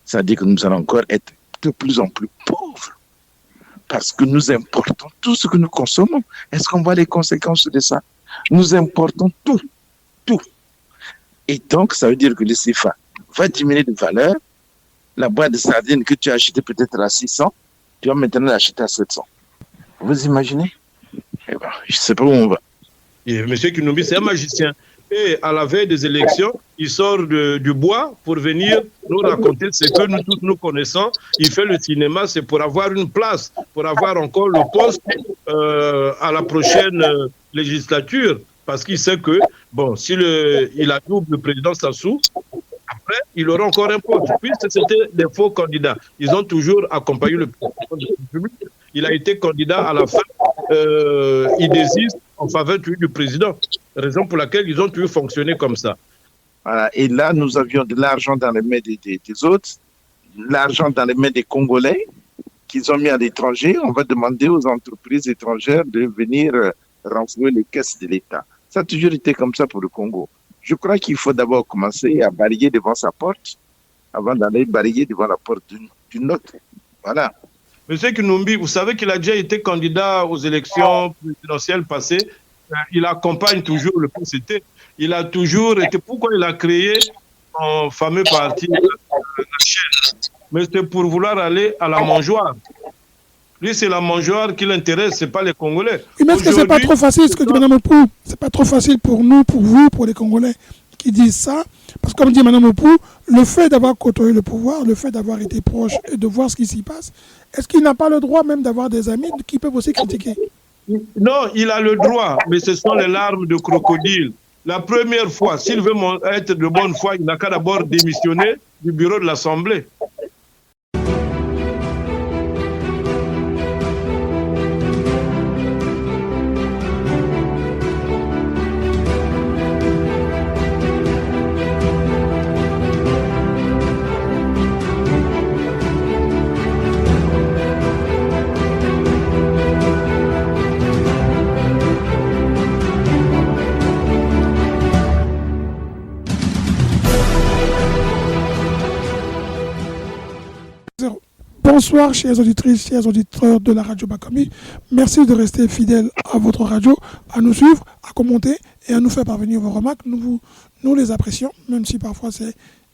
Ça veut dire que nous allons encore être de plus en plus pauvres parce que nous importons tout ce que nous consommons. Est-ce qu'on voit les conséquences de ça? Nous importons tout, tout. Et donc, ça veut dire que le CFA va diminuer de valeur. La boîte de sardines que tu as achetée peut-être à 600, tu vas maintenant l'acheter à 700. Vous imaginez? Eh ben, je ne sais pas où on va. Et M. Kinumbi, c'est un magicien. Et à la veille des élections, il sort du bois pour venir nous raconter ce que nous tous nous connaissons. Il fait le cinéma, c'est pour avoir une place, pour avoir encore le poste à la prochaine législature. Parce qu'il sait que, bon, s'il il a double président Sassou, après, il aura encore un poste. Puisque c'était des faux candidats. Ils ont toujours accompagné le président de la République. Il a été candidat à la fin. Il désiste en faveur du président. Raison pour laquelle ils ont toujours fonctionné comme ça. Voilà. Et là, nous avions de l'argent dans les mains des autres, l'argent dans les mains des Congolais qu'ils ont mis à l'étranger. On va demander aux entreprises étrangères de venir renflouer les caisses de l'État. Ça a toujours été comme ça pour le Congo. Je crois qu'il faut d'abord commencer à balayer devant sa porte avant d'aller balayer devant la porte d'une autre. Voilà. Monsieur Kinumbi, vous savez qu'il a déjà été candidat aux élections présidentielles passées. Il accompagne toujours le PCT. Il a toujours été... Pourquoi il a créé son fameux parti, la chaîne? Mais c'est pour vouloir aller à la mangeoire. Lui, c'est la mangeoire qui l'intéresse, ce n'est pas les Congolais. Mais est-ce que ce n'est pas trop facile, ce que dit Mme Opou? Ce n'est pas trop facile pour nous, pour vous, pour les Congolais qui disent ça. Parce que comme dit Mme Opou, le fait d'avoir côtoyé le pouvoir, le fait d'avoir été proche et de voir ce qui s'y passe, est-ce qu'il n'a pas le droit même d'avoir des amis qui peuvent aussi critiquer? Non, il a le droit, mais ce sont les larmes de crocodile. La première fois, s'il veut être de bonne foi, il n'a qu'à d'abord démissionner du bureau de l'Assemblée. Bonsoir, chères auditrices, chers auditeurs de la radio Bakambi. Merci de rester fidèles à votre radio, à nous suivre, à commenter et à nous faire parvenir vos remarques. Nous les apprécions, même si parfois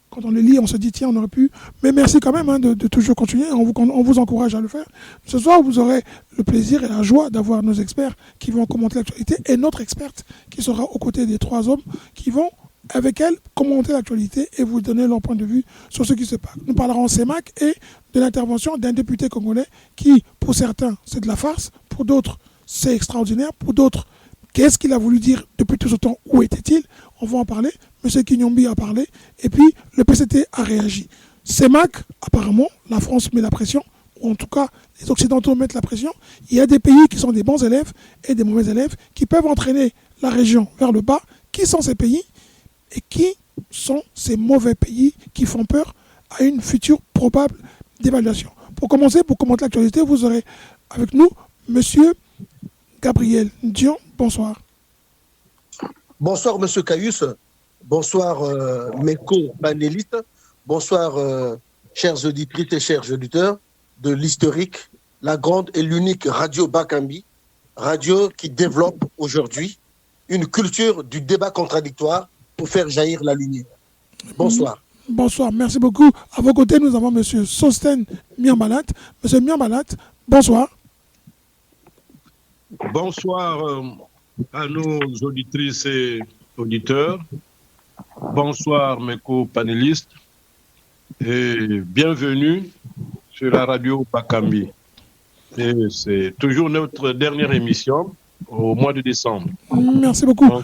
quand on les lit, on se dit tiens, on aurait pu. Mais merci quand même de toujours continuer. On vous encourage à le faire. Ce soir, vous aurez le plaisir et la joie d'avoir nos experts qui vont commenter l'actualité et notre experte qui sera aux côtés des trois hommes qui vont avec elle, commenter l'actualité et vous donner leur point de vue sur ce qui se passe. Nous parlerons CEMAC et de l'intervention d'un député congolais qui, pour certains, c'est de la farce, pour d'autres, c'est extraordinaire, pour d'autres, qu'est-ce qu'il a voulu dire depuis tout ce temps, où était-il? On va en parler. M. Kinyombi a parlé et puis le PCT a réagi. CEMAC, apparemment, la France met la pression, ou en tout cas, les Occidentaux mettent la pression. Il y a des pays qui sont des bons élèves et des mauvais élèves qui peuvent entraîner la région vers le bas. Qui sont ces pays? Et qui sont ces mauvais pays qui font peur à une future probable dévaluation? Pour commencer, pour commenter l'actualité, vous aurez avec nous M. Gabriel Dion. Bonsoir. Bonsoir, M. Caius. Bonsoir, mes co-panélistes. Bonsoir, chères auditrices et chers auditeurs de l'historique, la grande et l'unique radio Bakambi, radio qui développe aujourd'hui une culture du débat contradictoire pour faire jaillir la lumière. Bonsoir. Bonsoir, merci beaucoup. À vos côtés, nous avons M. Sosten Miambalat. M. Miambalat, bonsoir. Bonsoir à nos auditrices et auditeurs. Bonsoir mes co-panélistes et bienvenue sur la radio Bakambi. Et c'est toujours notre dernière émission au mois de décembre. Merci beaucoup. Donc,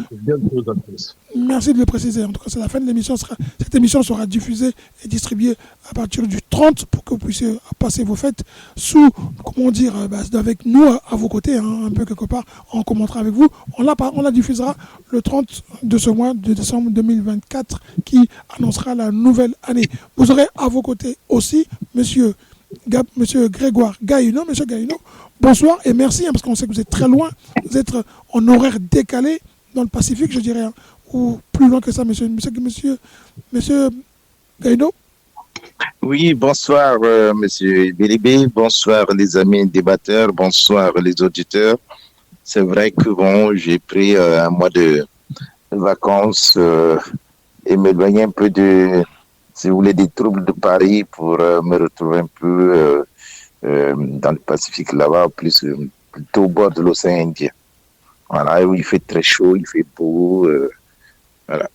merci de le préciser. En tout cas, c'est la fin de l'émission. Cette émission sera diffusée et distribuée à partir du 30 pour que vous puissiez passer vos fêtes sous, comment dire, avec nous à vos côtés, hein, un peu quelque part. On commentera avec vous. On la diffusera le 30 de ce mois de décembre 2024 qui annoncera la nouvelle année. Vous aurez à vos côtés aussi Monsieur Grégoire Gaïno. Monsieur Gaïno, bonsoir et merci, hein, parce qu'on sait que vous êtes très loin. Vous êtes en horaire décalé dans le Pacifique, je dirais, hein, ou plus loin que ça, monsieur Gaïno. Oui, bonsoir, Monsieur Bélibé, bonsoir les amis débatteurs, bonsoir les auditeurs. C'est vrai que bon, j'ai pris un mois de vacances et m'éloigner un peu de, si vous voulez, des troubles de Paris pour me retrouver un peu dans le Pacifique là-bas, plus plutôt au bord de l'océan Indien. Voilà, où il fait très chaud, il fait beau. Voilà.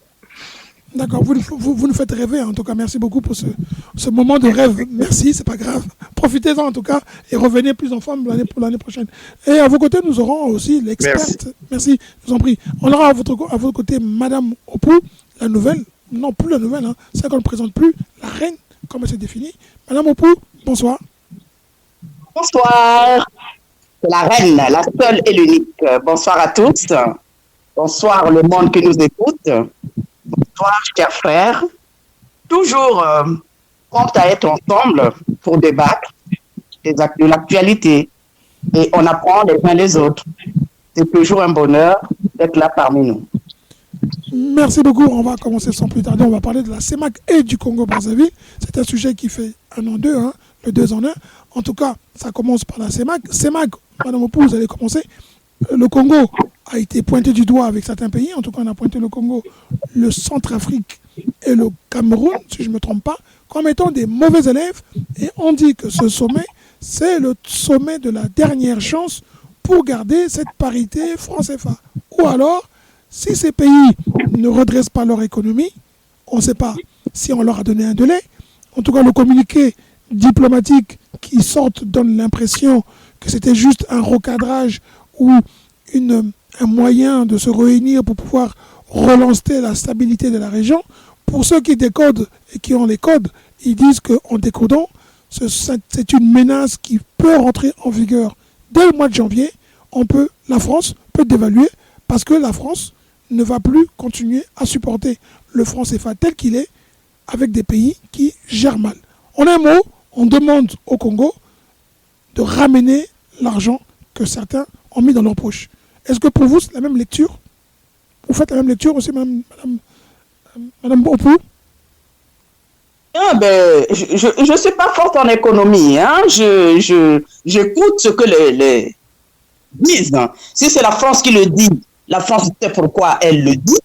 D'accord, vous nous faites rêver, en tout cas, merci beaucoup pour ce moment de rêve. Merci, c'est pas grave. Profitez-en en tout cas et revenez plus en forme pour l'année prochaine. Et à vos côtés, nous aurons aussi l'experte. Merci, je vous en prie. On aura à votre côté Madame Opou, la nouvelle, non plus la nouvelle, hein, celle qu'on ne présente plus, la reine, comme elle s'est définie. Madame Opou, bonsoir. Bonsoir, c'est la reine, la seule et l'unique. Bonsoir à tous. Bonsoir le monde qui nous écoute. Bonsoir, chers frères. Toujours prompt à être ensemble pour débattre de l'actualité. Et on apprend les uns les autres. C'est toujours un bonheur d'être là parmi nous. Merci beaucoup. On va commencer sans plus tarder. On va parler de la CEMAC et du Congo-Brazzaville. C'est un sujet qui fait un en deux, hein, le 2 en 1. En tout cas, ça commence par la CEMAC. CEMAC, Madame Opou, vous allez commencer. Le Congo a été pointé du doigt avec certains pays. En tout cas, on a pointé le Congo, le Centrafrique et le Cameroun, si je ne me trompe pas, comme étant des mauvais élèves. Et on dit que ce sommet, c'est le sommet de la dernière chance pour garder cette parité franc-CFA. Ou alors, si ces pays ne redressent pas leur économie, on ne sait pas si on leur a donné un délai. En tout cas, le communiqué diplomatique qui sort donne l'impression que c'était juste un recadrage ou un moyen de se réunir pour pouvoir relancer la stabilité de la région. Pour ceux qui décodent et qui ont les codes, ils disent qu'en décodant, c'est une menace qui peut rentrer en vigueur dès le mois de janvier. La France peut dévaluer parce que la France ne va plus continuer à supporter le franc CFA tel qu'il est avec des pays qui gèrent mal. En un mot, on demande au Congo de ramener l'argent que certains ont mis dans leur poche. Est-ce que pour vous, c'est la même lecture? Vous faites la même lecture aussi, Madame Opou? Ah ben, je ne suis pas forte en économie. Hein. J'écoute ce que les disent. Si c'est la France qui le dit, la France sait pourquoi elle le dit.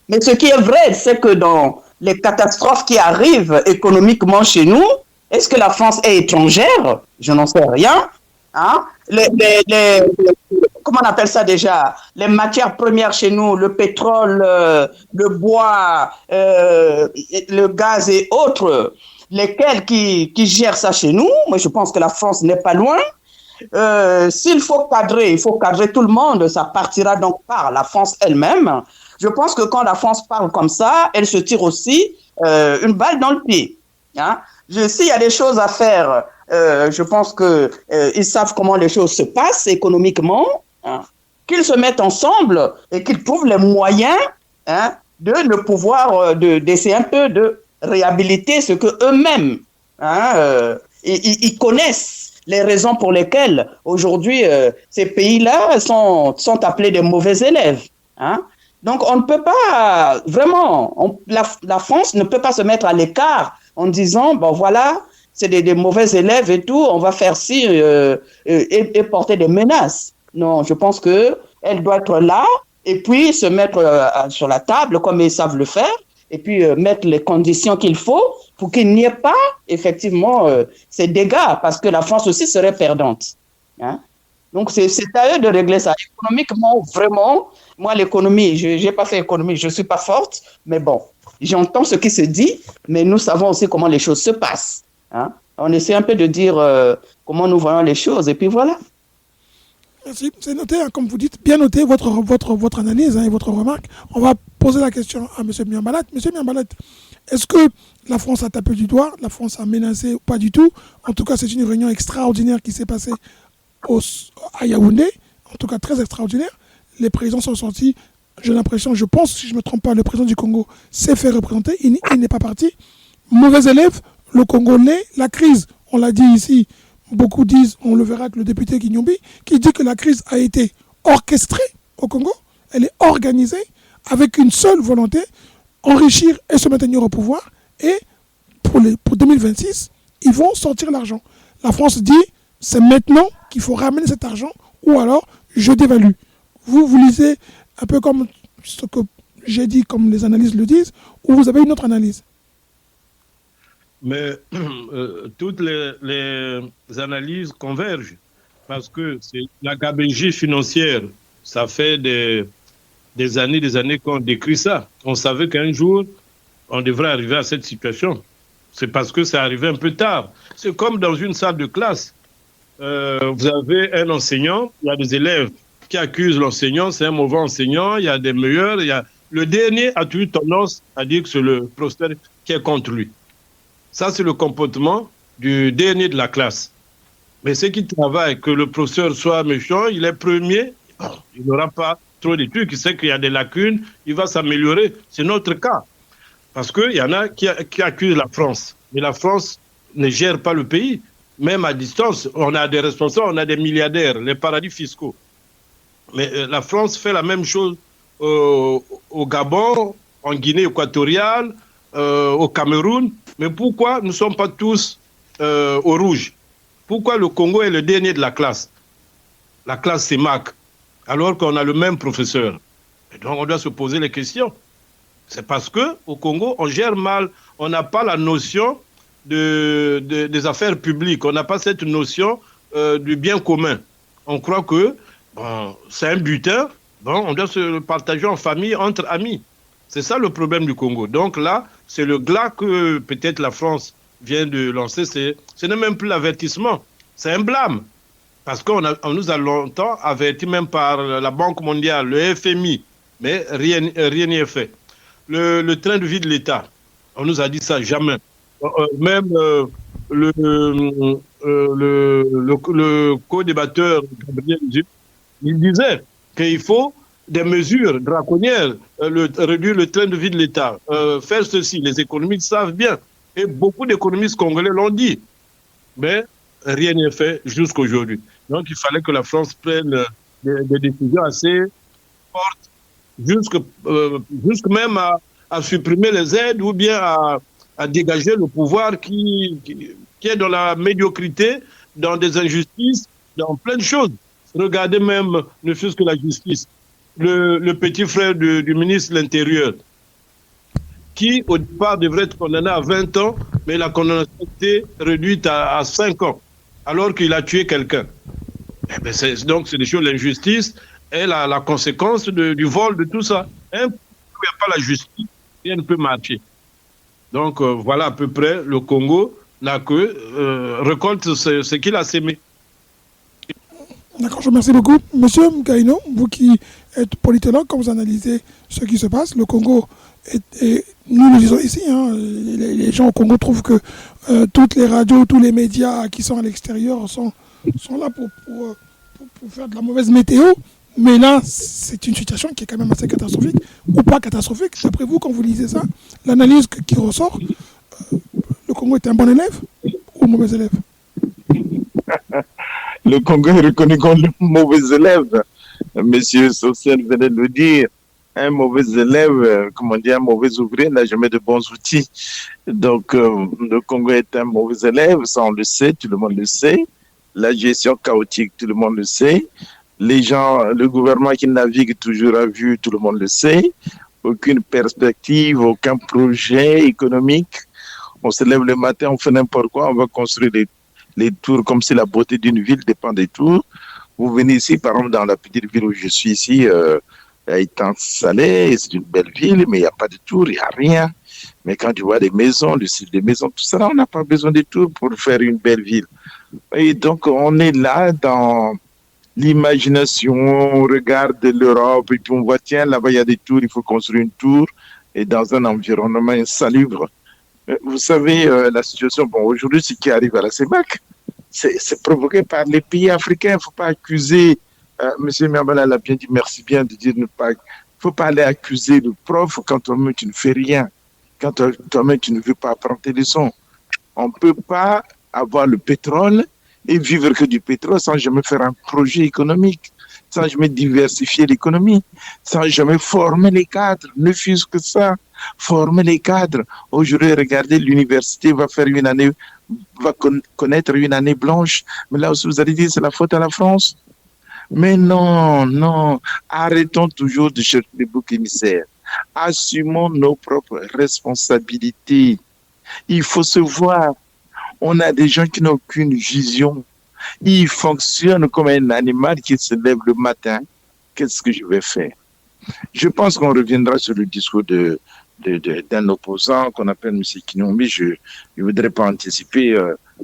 Mais ce qui est vrai, c'est que dans les catastrophes qui arrivent économiquement chez nous, est-ce que la France est étrangère? Je n'en sais rien. Hein? Comment on appelle ça déjà? Les matières premières chez nous, le pétrole, le bois, le gaz et autres, lesquels qui gèrent ça chez nous. Moi, je pense que la France n'est pas loin. S'il faut cadrer, il faut cadrer tout le monde. Ça partira donc par la France elle-même. Je pense que quand la France parle comme ça, elle se tire aussi une balle dans le pied. Hein? S'il y a des choses à faire, je pense qu'ils savent comment les choses se passent économiquement, hein, qu'ils se mettent ensemble et qu'ils trouvent les moyens, hein, de pouvoir d'essayer un peu de réhabiliter ce que eux-mêmes, hein, ils connaissent les raisons pour lesquelles aujourd'hui ces pays-là sont appelés des mauvais élèves. Hein. Donc on ne peut pas vraiment, la France ne peut pas se mettre à l'écart en disant, bon voilà, c'est des mauvais élèves et tout, on va faire ci et porter des menaces. Non, je pense qu'elle doit être là et puis se mettre sur la table comme ils savent le faire et puis mettre les conditions qu'il faut pour qu'il n'y ait pas effectivement ces dégâts parce que la France aussi serait perdante. Hein? Donc c'est à eux de régler ça. Économiquement, vraiment, moi l'économie, je n'ai pas fait économie, je ne suis pas forte, mais bon, j'entends ce qui se dit, mais nous savons aussi comment les choses se passent. Hein? On essaie un peu de dire comment nous voyons les choses, et puis voilà. Merci. C'est noté, hein, comme vous dites, bien noté votre analyse, hein, et votre remarque. On va poser la question à M. Miambalat. M. Miambalat, est-ce que la France a tapé du doigt, la France a menacé ou pas du tout? En tout cas, c'est une réunion extraordinaire qui s'est passée à Yaoundé, en tout cas très extraordinaire. Les présidents sont sortis, j'ai l'impression, je pense, si je ne me trompe pas, le président du Congo s'est fait représenter, il n'est pas parti. Mauvais élève, le Congo l'est, la crise, on l'a dit ici, beaucoup disent, on le verra avec le député Kinyombi, qui dit que la crise a été orchestrée au Congo, elle est organisée avec une seule volonté, enrichir et se maintenir au pouvoir et pour 2026, ils vont sortir l'argent. La France dit, c'est maintenant qu'il faut ramener cet argent ou alors je dévalue. Vous lisez un peu comme ce que j'ai dit, comme les analystes le disent, ou vous avez une autre analyse? Mais toutes les analyses convergent parce que c'est la gabegie financière. Ça fait des années qu'on décrit ça. On savait qu'un jour, on devrait arriver à cette situation. C'est parce que c'est arrivé un peu tard. C'est comme dans une salle de classe. Vous avez un enseignant, il y a des élèves qui accusent l'enseignant, c'est un mauvais enseignant, il y a des meilleurs. Le dernier a toujours tendance à dire que c'est le professeur qui est contre lui. Ça, c'est le comportement du dernier de la classe. Mais ceux qui travaillent, que le professeur soit méchant, il est premier, il n'aura pas trop de trucs, il sait qu'il y a des lacunes, il va s'améliorer. C'est notre cas. Parce qu'il y en a qui accusent la France. Mais la France ne gère pas le pays. Même à distance, on a des responsables, on a des milliardaires, les paradis fiscaux. Mais la France fait la même chose au Gabon, en Guinée équatoriale, au Cameroun. Mais pourquoi nous ne sommes pas tous au rouge? Pourquoi le Congo est le dernier de la classe? La classe CEMAC, alors qu'on a le même professeur. Et donc on doit se poser les questions. C'est parce qu'au Congo, on gère mal. On n'a pas la notion des affaires publiques. On n'a pas cette notion du bien commun. On croit que c'est un butin. On doit se le partager en famille, entre amis. C'est ça le problème du Congo. Donc là, c'est le glas que peut-être la France vient de lancer. Ce n'est même plus l'avertissement. C'est un blâme. Parce qu'on nous a longtemps averti même par la Banque mondiale, le FMI. Mais rien n'y est fait. Le train de vie de l'État, on nous a dit ça jamais. Même le co-débatteur Gabriel Duc, il disait qu'il faut des mesures draconiennes, réduire le train de vie de l'État, faire ceci. Les économistes savent bien. Et beaucoup d'économistes congolais l'ont dit. Mais rien n'est fait jusqu'à aujourd'hui. Donc il fallait que la France prenne des décisions assez fortes, jusque même à supprimer les aides ou bien à dégager le pouvoir qui est dans la médiocrité, dans des injustices, dans plein de choses. Regardez même, ne fût-ce que la justice, le petit frère du ministre de l'Intérieur, qui au départ devrait être condamné à 20 ans, mais la condamnation a été réduite à 5 ans, alors qu'il a tué quelqu'un. Donc c'est des choses, l'injustice est la conséquence du vol de tout ça. Il n'y a pas la justice, rien ne peut marcher. Donc voilà à peu près, le Congo n'a que récolte ce qu'il a sémé. D'accord, je vous remercie beaucoup. Monsieur Mkaino, vous qui êtes politologue, quand vous analysez ce qui se passe, le Congo, nous le disons ici, les gens au Congo trouvent que toutes les radios, tous les médias qui sont à l'extérieur sont là pour faire de la mauvaise météo. Mais là, c'est une situation qui est quand même assez catastrophique, ou pas catastrophique. D'après vous, quand vous lisez ça, l'analyse qui ressort, le Congo est un bon élève ou un mauvais élève? Le Congo est reconnu comme le mauvais élève. Monsieur Social venait de le dire. Un mauvais élève, comment dire, un mauvais ouvrier n'a jamais de bons outils. Donc, le Congo est un mauvais élève, ça on le sait, tout le monde le sait. La gestion chaotique, tout le monde le sait. Les gens, le gouvernement qui navigue toujours à vue, tout le monde le sait. Aucune perspective, aucun projet économique. On se lève le matin, on fait n'importe quoi, on va construire les tours comme si la beauté d'une ville dépend des tours. Vous venez ici, par exemple, dans la petite ville où je suis ici, Étang-Salé, c'est une belle ville, mais il n'y a pas de tours, il n'y a rien. Mais quand tu vois des maisons, le style des maisons, tout ça, on n'a pas besoin de tours pour faire une belle ville. Et donc, on est là dans l'imagination, on regarde l'Europe et puis on voit, tiens, là-bas, il y a des tours, il faut construire une tour et dans un environnement insalubre. Vous savez, la situation, bon, aujourd'hui, ce qui arrive à la CEMAC, c'est provoqué par les pays africains. Il ne faut pas accuser, M. Miambala l'a bien dit, merci bien de dire, il ne faut pas aller accuser le prof quand toi-même tu ne fais rien, quand toi-même tu ne veux pas apprendre tes leçons. On ne peut pas avoir le pétrole et vivre que du pétrole sans jamais faire un projet économique. sans jamais diversifier l'économie, sans jamais former les cadres, ne fût-ce que ça, former les cadres. Aujourd'hui, regardez, l'université va faire une année, va connaître une année blanche, mais là aussi vous allez dire c'est la faute à la France. Mais non, non, arrêtons toujours de chercher des boucs émissaires. Assumons nos propres responsabilités. Il faut se voir. On a des gens qui n'ont aucune vision. Ils fonctionnent comme un animal qui se lève le matin. Qu'est-ce que je vais faire? Je pense qu'on reviendra sur le discours d'un opposant qu'on appelle M. Kinombi. Je ne voudrais pas anticiper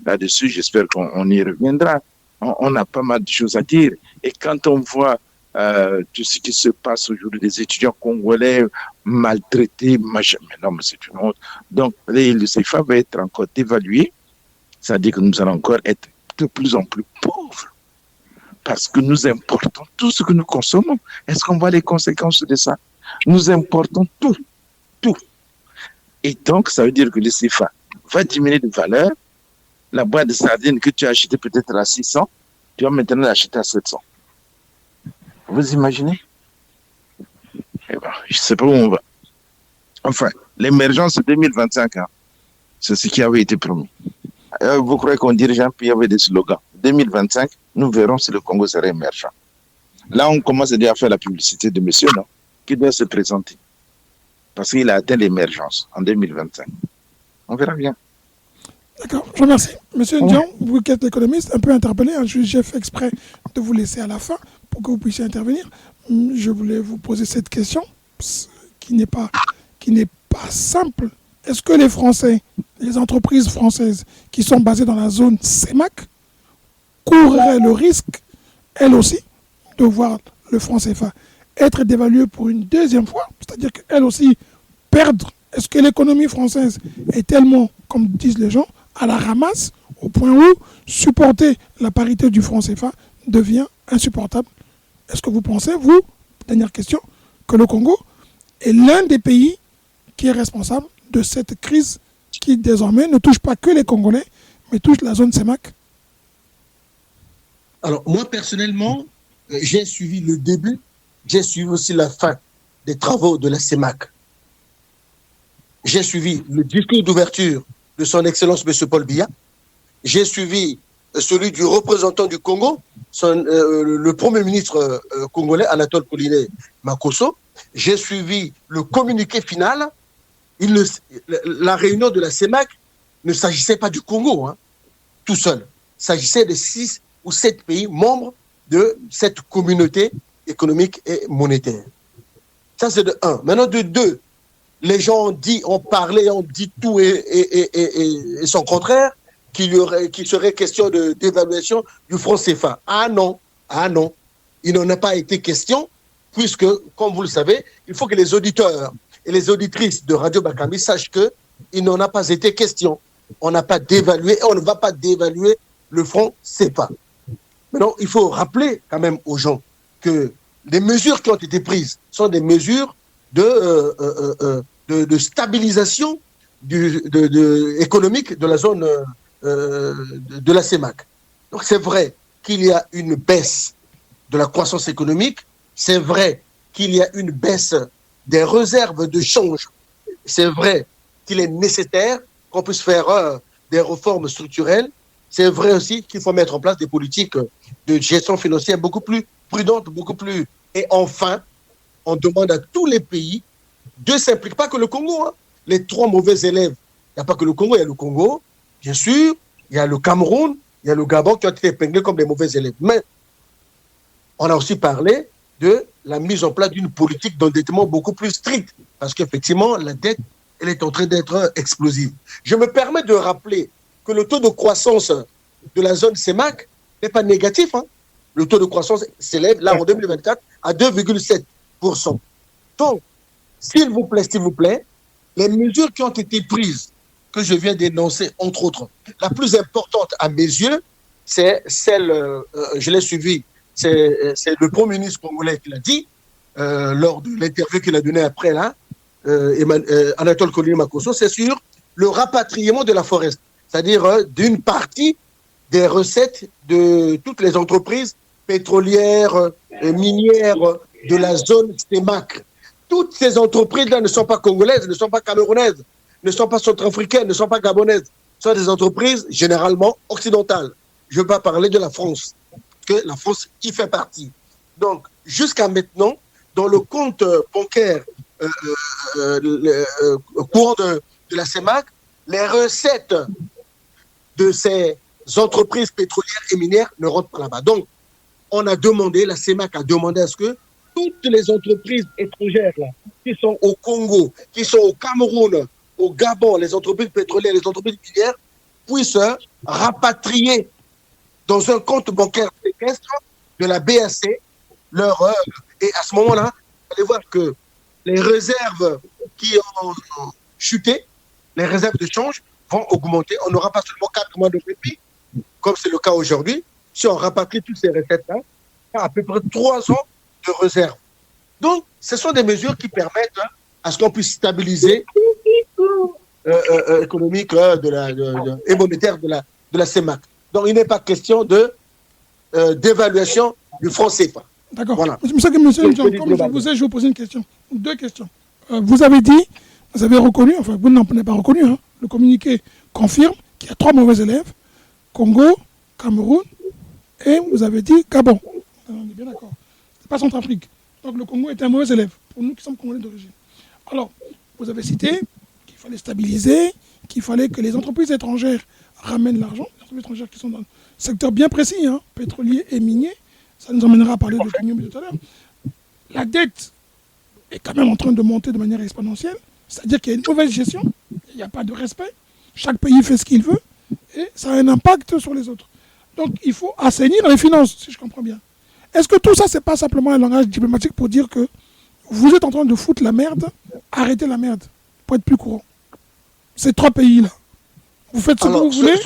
là-dessus. J'espère qu'on y reviendra. On a pas mal de choses à dire. Et quand on voit tout ce qui se passe aujourd'hui, des étudiants congolais maltraités, mais non, mais c'est une honte. Donc, le CFA va être encore dévalué. Ça veut dire que nous allons encore être de plus en plus pauvres parce que nous importons tout ce que nous consommons. Est-ce qu'on voit les conséquences de ça? Nous importons tout, tout. Et donc, ça veut dire que le CFA va diminuer de valeur. La boîte de sardines que tu as achetée peut-être à 600, tu vas maintenant l'acheter à 700. Vous imaginez? Eh ben, je ne sais pas où on va. Enfin, l'émergence 2025, hein, c'est ce qui avait été promis. Vous croyez qu'on dirige un pays avec des slogans? 2025, nous verrons si le Congo sera émergent. Là, on commence déjà à faire la publicité de monsieur, non, qui doit se présenter. Parce qu'il a atteint l'émergence en 2025. On verra bien. D'accord, je vous remercie. Monsieur Ndian, vous qui êtes l'économiste, un peu interpellé, hein, j'ai fait exprès de vous laisser à la fin pour que vous puissiez intervenir. Je voulais vous poser cette question qui n'est pas simple. Est-ce que les Français, les entreprises françaises qui sont basées dans la zone CEMAC courraient le risque, elles aussi, de voir le franc CFA être dévalué pour une deuxième fois, c'est-à-dire qu'elles aussi perdre? Est-ce que l'économie française est tellement, comme disent les gens, à la ramasse, au point où supporter la parité du franc CFA devient insupportable? Est-ce que vous pensez, vous, dernière question, que le Congo est l'un des pays qui est responsable de cette crise qui désormais ne touche pas que les Congolais, mais touche la zone CEMAC? Alors, moi, personnellement, j'ai suivi le début, j'ai suivi aussi la fin des travaux de la CEMAC. J'ai suivi le discours d'ouverture de son Excellence M. Paul Biya. J'ai suivi celui du représentant du Congo, le Premier ministre congolais, Anatole Pouliné Makosso. J'ai suivi le communiqué final. La réunion de la CEMAC ne s'agissait pas du Congo, hein, tout seul. Il s'agissait de 6 ou 7 pays membres de cette communauté économique et monétaire. Ça, c'est de 1. Maintenant, de 2, les gens ont parlé, ont dit tout et son contraire, qu'il serait question de dévaluation du franc CFA. Ah non, il n'en a pas été question, puisque, comme vous le savez, il faut que les auditeurs et les auditrices de Radio Bakami sachent qu'il n'en a pas été question. On n'a pas dévalué et on ne va pas dévaluer le franc CFA. Maintenant, il faut rappeler quand même aux gens que les mesures qui ont été prises sont des mesures de stabilisation économique de la zone de la CEMAC. Donc c'est vrai qu'il y a une baisse de la croissance économique, c'est vrai qu'il y a une baisse des réserves de change, c'est vrai qu'il est nécessaire qu'on puisse faire des réformes structurelles, c'est vrai aussi qu'il faut mettre en place des politiques de gestion financière beaucoup plus prudentes, beaucoup plus... Et enfin, on demande à tous les pays de s'impliquer, pas que le Congo, hein. Les 3 mauvais élèves, il n'y a pas que le Congo, il y a le Congo, bien sûr, il y a le Cameroun, il y a le Gabon qui ont été épinglés comme des mauvais élèves. Mais on a aussi parlé de la mise en place d'une politique d'endettement beaucoup plus stricte, parce qu'effectivement, la dette, elle est en train d'être explosive. Je me permets de rappeler que le taux de croissance de la zone CEMAC n'est pas négatif, hein. Le taux de croissance s'élève, là, en 2024, à 2,7%. Donc, s'il vous plaît, les mesures qui ont été prises, que je viens d'énoncer, entre autres, la plus importante à mes yeux, c'est celle, je l'ai suivie, c'est le Premier ministre congolais qui l'a dit, lors de l'interview qu'il a donnée après, là, Anatole Pouliné Makosso, c'est sur le rapatriement de la forêt, c'est-à-dire d'une partie des recettes de toutes les entreprises pétrolières, minières de la zone CEMAC. Toutes ces entreprises-là ne sont pas congolaises, ne sont pas camerounaises, ne sont pas centrafricaines, ne sont pas gabonaises. Ce sont des entreprises généralement occidentales. Je ne veux pas parler de la France, que la France y fait partie. Donc, jusqu'à maintenant, dans le compte bancaire courant de la CEMAC, les recettes de ces entreprises pétrolières et minières ne rentrent pas là-bas. Donc, on a demandé, la CEMAC a demandé à ce que toutes les entreprises étrangères là, qui sont au Congo, qui sont au Cameroun, au Gabon, les entreprises pétrolières, les entreprises minières, puissent rapatrier dans un compte bancaire séquestre de la BAC leur œuvre. Et à ce moment-là, vous allez voir que les réserves qui ont chuté, les réserves de change vont augmenter. On n'aura pas seulement 4 mois de répit, comme c'est le cas aujourd'hui. Si on rapatrie toutes ces recettes-là, à peu près 3 ans de réserve. Donc, ce sont des mesures qui permettent à ce qu'on puisse stabiliser économique et monétaire de la CEMAC. Donc, il n'est pas question d'évaluation du franc CFA. D'accord. Voilà. Monsieur John, comme je vous ai posé une question, 2 questions. Vous avez dit, vous avez reconnu, enfin vous n'en avez pas reconnu, hein, le communiqué confirme qu'il y a 3 mauvais élèves, Congo, Cameroun, et vous avez dit Gabon. On est bien d'accord. Ce n'est pas Centrafrique. Donc le Congo était un mauvais élève, pour nous qui sommes congolais d'origine. Alors, vous avez cité qu'il fallait stabiliser, qu'il fallait que les entreprises étrangères ramènent l'argent, les entreprises étrangères qui sont dans un secteur bien précis, hein, pétrolier et minier. Ça nous emmènera à parler de Kignombi tout à l'heure. La dette est quand même en train de monter de manière exponentielle, c'est-à-dire qu'il y a une mauvaise gestion, il n'y a pas de respect, chaque pays fait ce qu'il veut, et ça a un impact sur les autres. Donc il faut assainir les finances, si je comprends bien. Est-ce que tout ça, ce n'est pas simplement un langage diplomatique pour dire que vous êtes en train de foutre la merde, arrêtez la merde, pour être plus courant? Ces 3 pays-là, vous faites ce que vous voulez.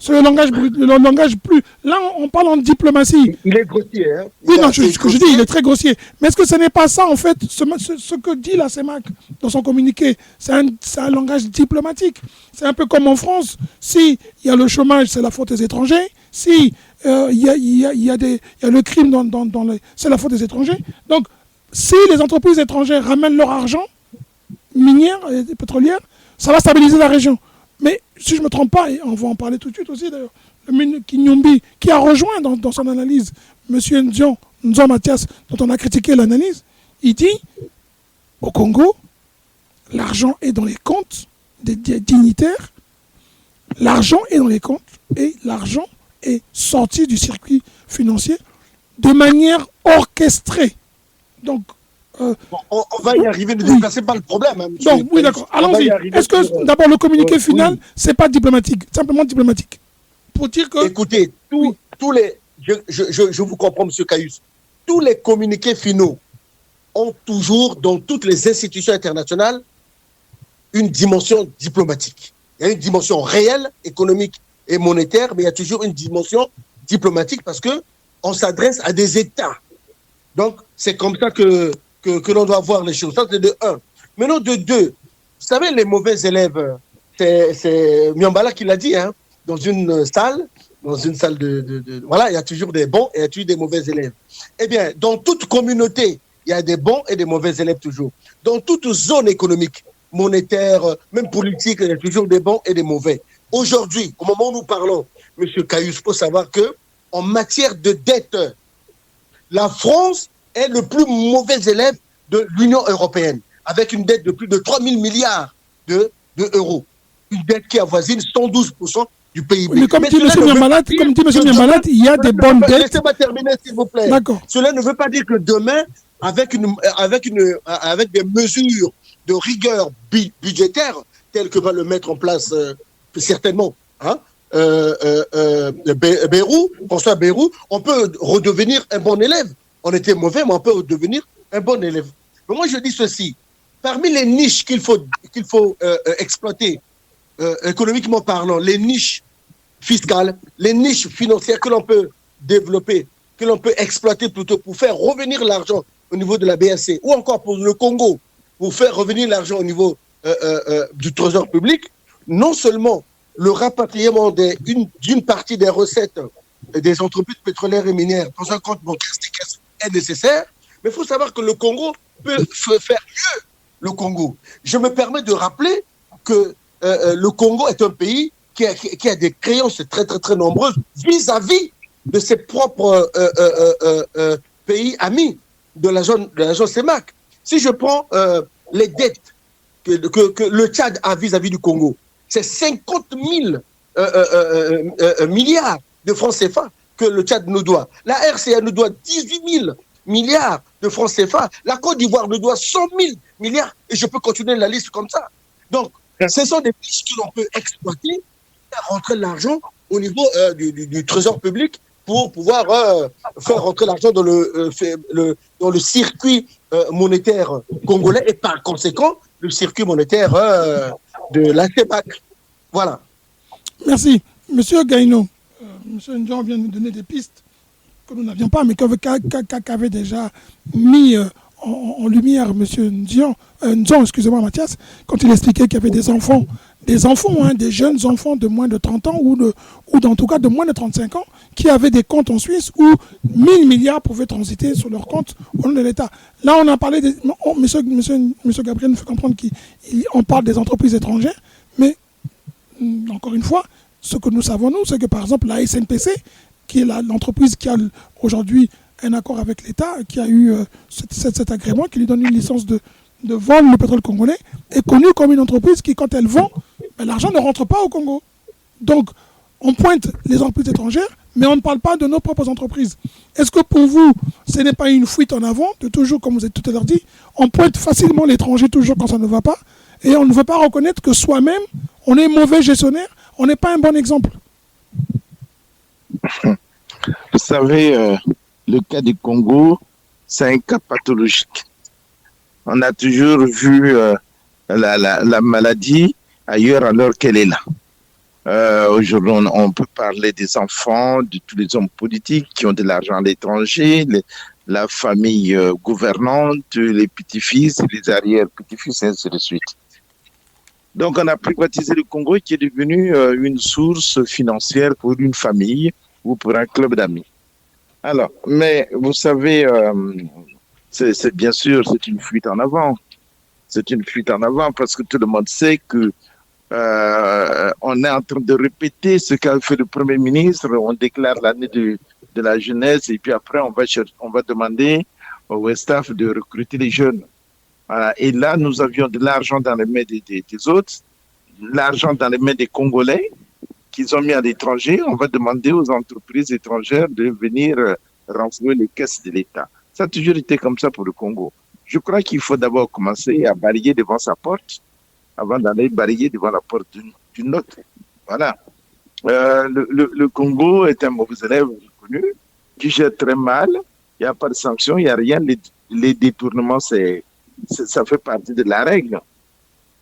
C'est le langage plus... Là, on parle en diplomatie. Il est grossier. Hein. Oui, non, ce que je dis, il est très grossier. Mais est-ce que ce n'est pas ça, en fait, ce que dit la CEMAC dans son communiqué? C'est un langage diplomatique. C'est un peu comme en France. S'il y a le chômage, c'est la faute des étrangers. Si il y a le crime, c'est la faute des étrangers. Donc, si les entreprises étrangères ramènent leur argent, minière et pétrolière, ça va stabiliser la région. Mais si je ne me trompe pas, et on va en parler tout de suite aussi d'ailleurs, le Kignombi, qui a rejoint dans son analyse M. Nzon Mathias, dont on a critiqué l'analyse, il dit au Congo, l'argent est dans les comptes des dignitaires, l'argent est dans les comptes et l'argent est sorti du circuit financier de manière orchestrée. Donc, on va y arriver, ne déplacez pas le problème. Hein, donc, oui, d'accord. Allons-y. Est-ce que d'abord le communiqué final, c'est pas diplomatique, simplement diplomatique, pour dire que... Écoutez, tous les... Je vous comprends, M. Caius. Tous les communiqués finaux ont toujours, dans toutes les institutions internationales, une dimension diplomatique. Il y a une dimension réelle, économique et monétaire, mais il y a toujours une dimension diplomatique parce qu'on s'adresse à des États. Donc, c'est comme ça que l'on doit voir les choses. Ça, c'est de 1. Maintenant, de 2, vous savez, les mauvais élèves, c'est Miambala qui l'a dit, hein, dans une salle voilà, il y a toujours des bons et il y a toujours des mauvais élèves. Eh bien, dans toute communauté, il y a des bons et des mauvais élèves toujours. Dans toute zone économique, monétaire, même politique, il y a toujours des bons et des mauvais. Aujourd'hui, au moment où nous parlons, M. Caius, il faut savoir que en matière de dette, la France est le plus mauvais élève de l'Union européenne, avec une dette de plus de 3 000 milliards d'euros. Une dette qui avoisine 112% du PIB. Mais comme dit M. Miambalat, il y a des bonnes dettes. Laissez-moi terminer, s'il vous plaît. D'accord. Cela ne veut pas dire que demain, avec des mesures de rigueur budgétaire, telles que va le mettre en place certainement, hein, François Bayrou, on peut redevenir un bon élève. On était mauvais, mais on peut redevenir un bon élève. Mais moi, je dis ceci. Parmi les niches qu'il faut exploiter, économiquement parlant, les niches fiscales, les niches financières que l'on peut développer, que l'on peut exploiter plutôt pour faire revenir l'argent au niveau de la BAC, ou encore pour le Congo, pour faire revenir l'argent au niveau du trésor public, non seulement le rapatriement d'une partie des recettes des entreprises pétrolières et minières dans un compte bancaire est nécessaire, mais il faut savoir que le Congo peut faire mieux le Congo. Je me permets de rappeler que le Congo est un pays qui a des créances très, très, très nombreuses vis-à-vis de ses propres pays amis de la zone CEMAC. Si je prends les dettes que le Tchad a vis-à-vis du Congo, c'est 50 000 milliards de francs CFA que le Tchad nous doit. La RCA nous doit 18 000 milliards de francs CFA. La Côte d'Ivoire nous doit 100 000 milliards. Et je peux continuer la liste comme ça. Donc, ce sont des pistes que l'on peut exploiter, faire rentrer l'argent au niveau du trésor public pour pouvoir faire rentrer l'argent dans le circuit monétaire congolais et par conséquent, le circuit monétaire de la CEMAC. Voilà. Merci. Monsieur Gaïno, Monsieur Ndjan vient de nous donner des pistes que nous n'avions pas, mais qu'avait déjà mis en lumière Monsieur Ndjan, excusez-moi Mathias, quand il expliquait qu'il y avait des enfants, des jeunes enfants de moins de 30 ans ou en tout cas de moins de 35 ans qui avaient des comptes en Suisse où 1000 milliards pouvaient transiter sur leur compte au nom de l'État. Là, on a parlé Monsieur Gabriel nous fait comprendre qu'on parle des entreprises étrangères, mais encore une fois, ce que nous savons, c'est que par exemple la SNPC, qui est l'entreprise qui a aujourd'hui un accord avec l'État, qui a eu cet agrément, qui lui donne une licence de vendre le pétrole congolais, est connue comme une entreprise qui, quand elle vend, l'argent ne rentre pas au Congo. Donc, on pointe les entreprises étrangères, mais on ne parle pas de nos propres entreprises. Est-ce que pour vous, ce n'est pas une fuite en avant, de toujours, comme vous avez tout à l'heure dit, on pointe facilement l'étranger toujours quand ça ne va pas, et on ne veut pas reconnaître que soi-même, on est mauvais gestionnaire, on n'est pas un bon exemple. Vous savez, le cas du Congo, c'est un cas pathologique. On a toujours vu la maladie ailleurs alors qu'elle est là. Aujourd'hui, on peut parler des enfants, de tous les hommes politiques qui ont de l'argent à l'étranger, la famille gouvernante, les petits-fils, les arrière-petits-fils, et ainsi de suite. Donc, on a privatisé le Congo qui est devenu une source financière pour une famille ou pour un club d'amis. Alors, mais vous savez, c'est bien sûr, c'est une fuite en avant. C'est une fuite en avant parce que tout le monde sait que on est en train de répéter ce qu'a fait le Premier ministre. On déclare l'année de la jeunesse et puis après, on va demander au staff de recruter les jeunes. Voilà. Et là, nous avions de l'argent dans les mains des autres, l'argent dans les mains des Congolais qu'ils ont mis à l'étranger. On va demander aux entreprises étrangères de venir renflouer les caisses de l'État. Ça a toujours été comme ça pour le Congo. Je crois qu'il faut d'abord commencer à balayer devant sa porte avant d'aller balayer devant la porte d'une autre. Voilà. Le Congo est un mauvais élève reconnu qui gère très mal. Il n'y a pas de sanctions, il n'y a rien. Les détournements, ça fait partie de la règle.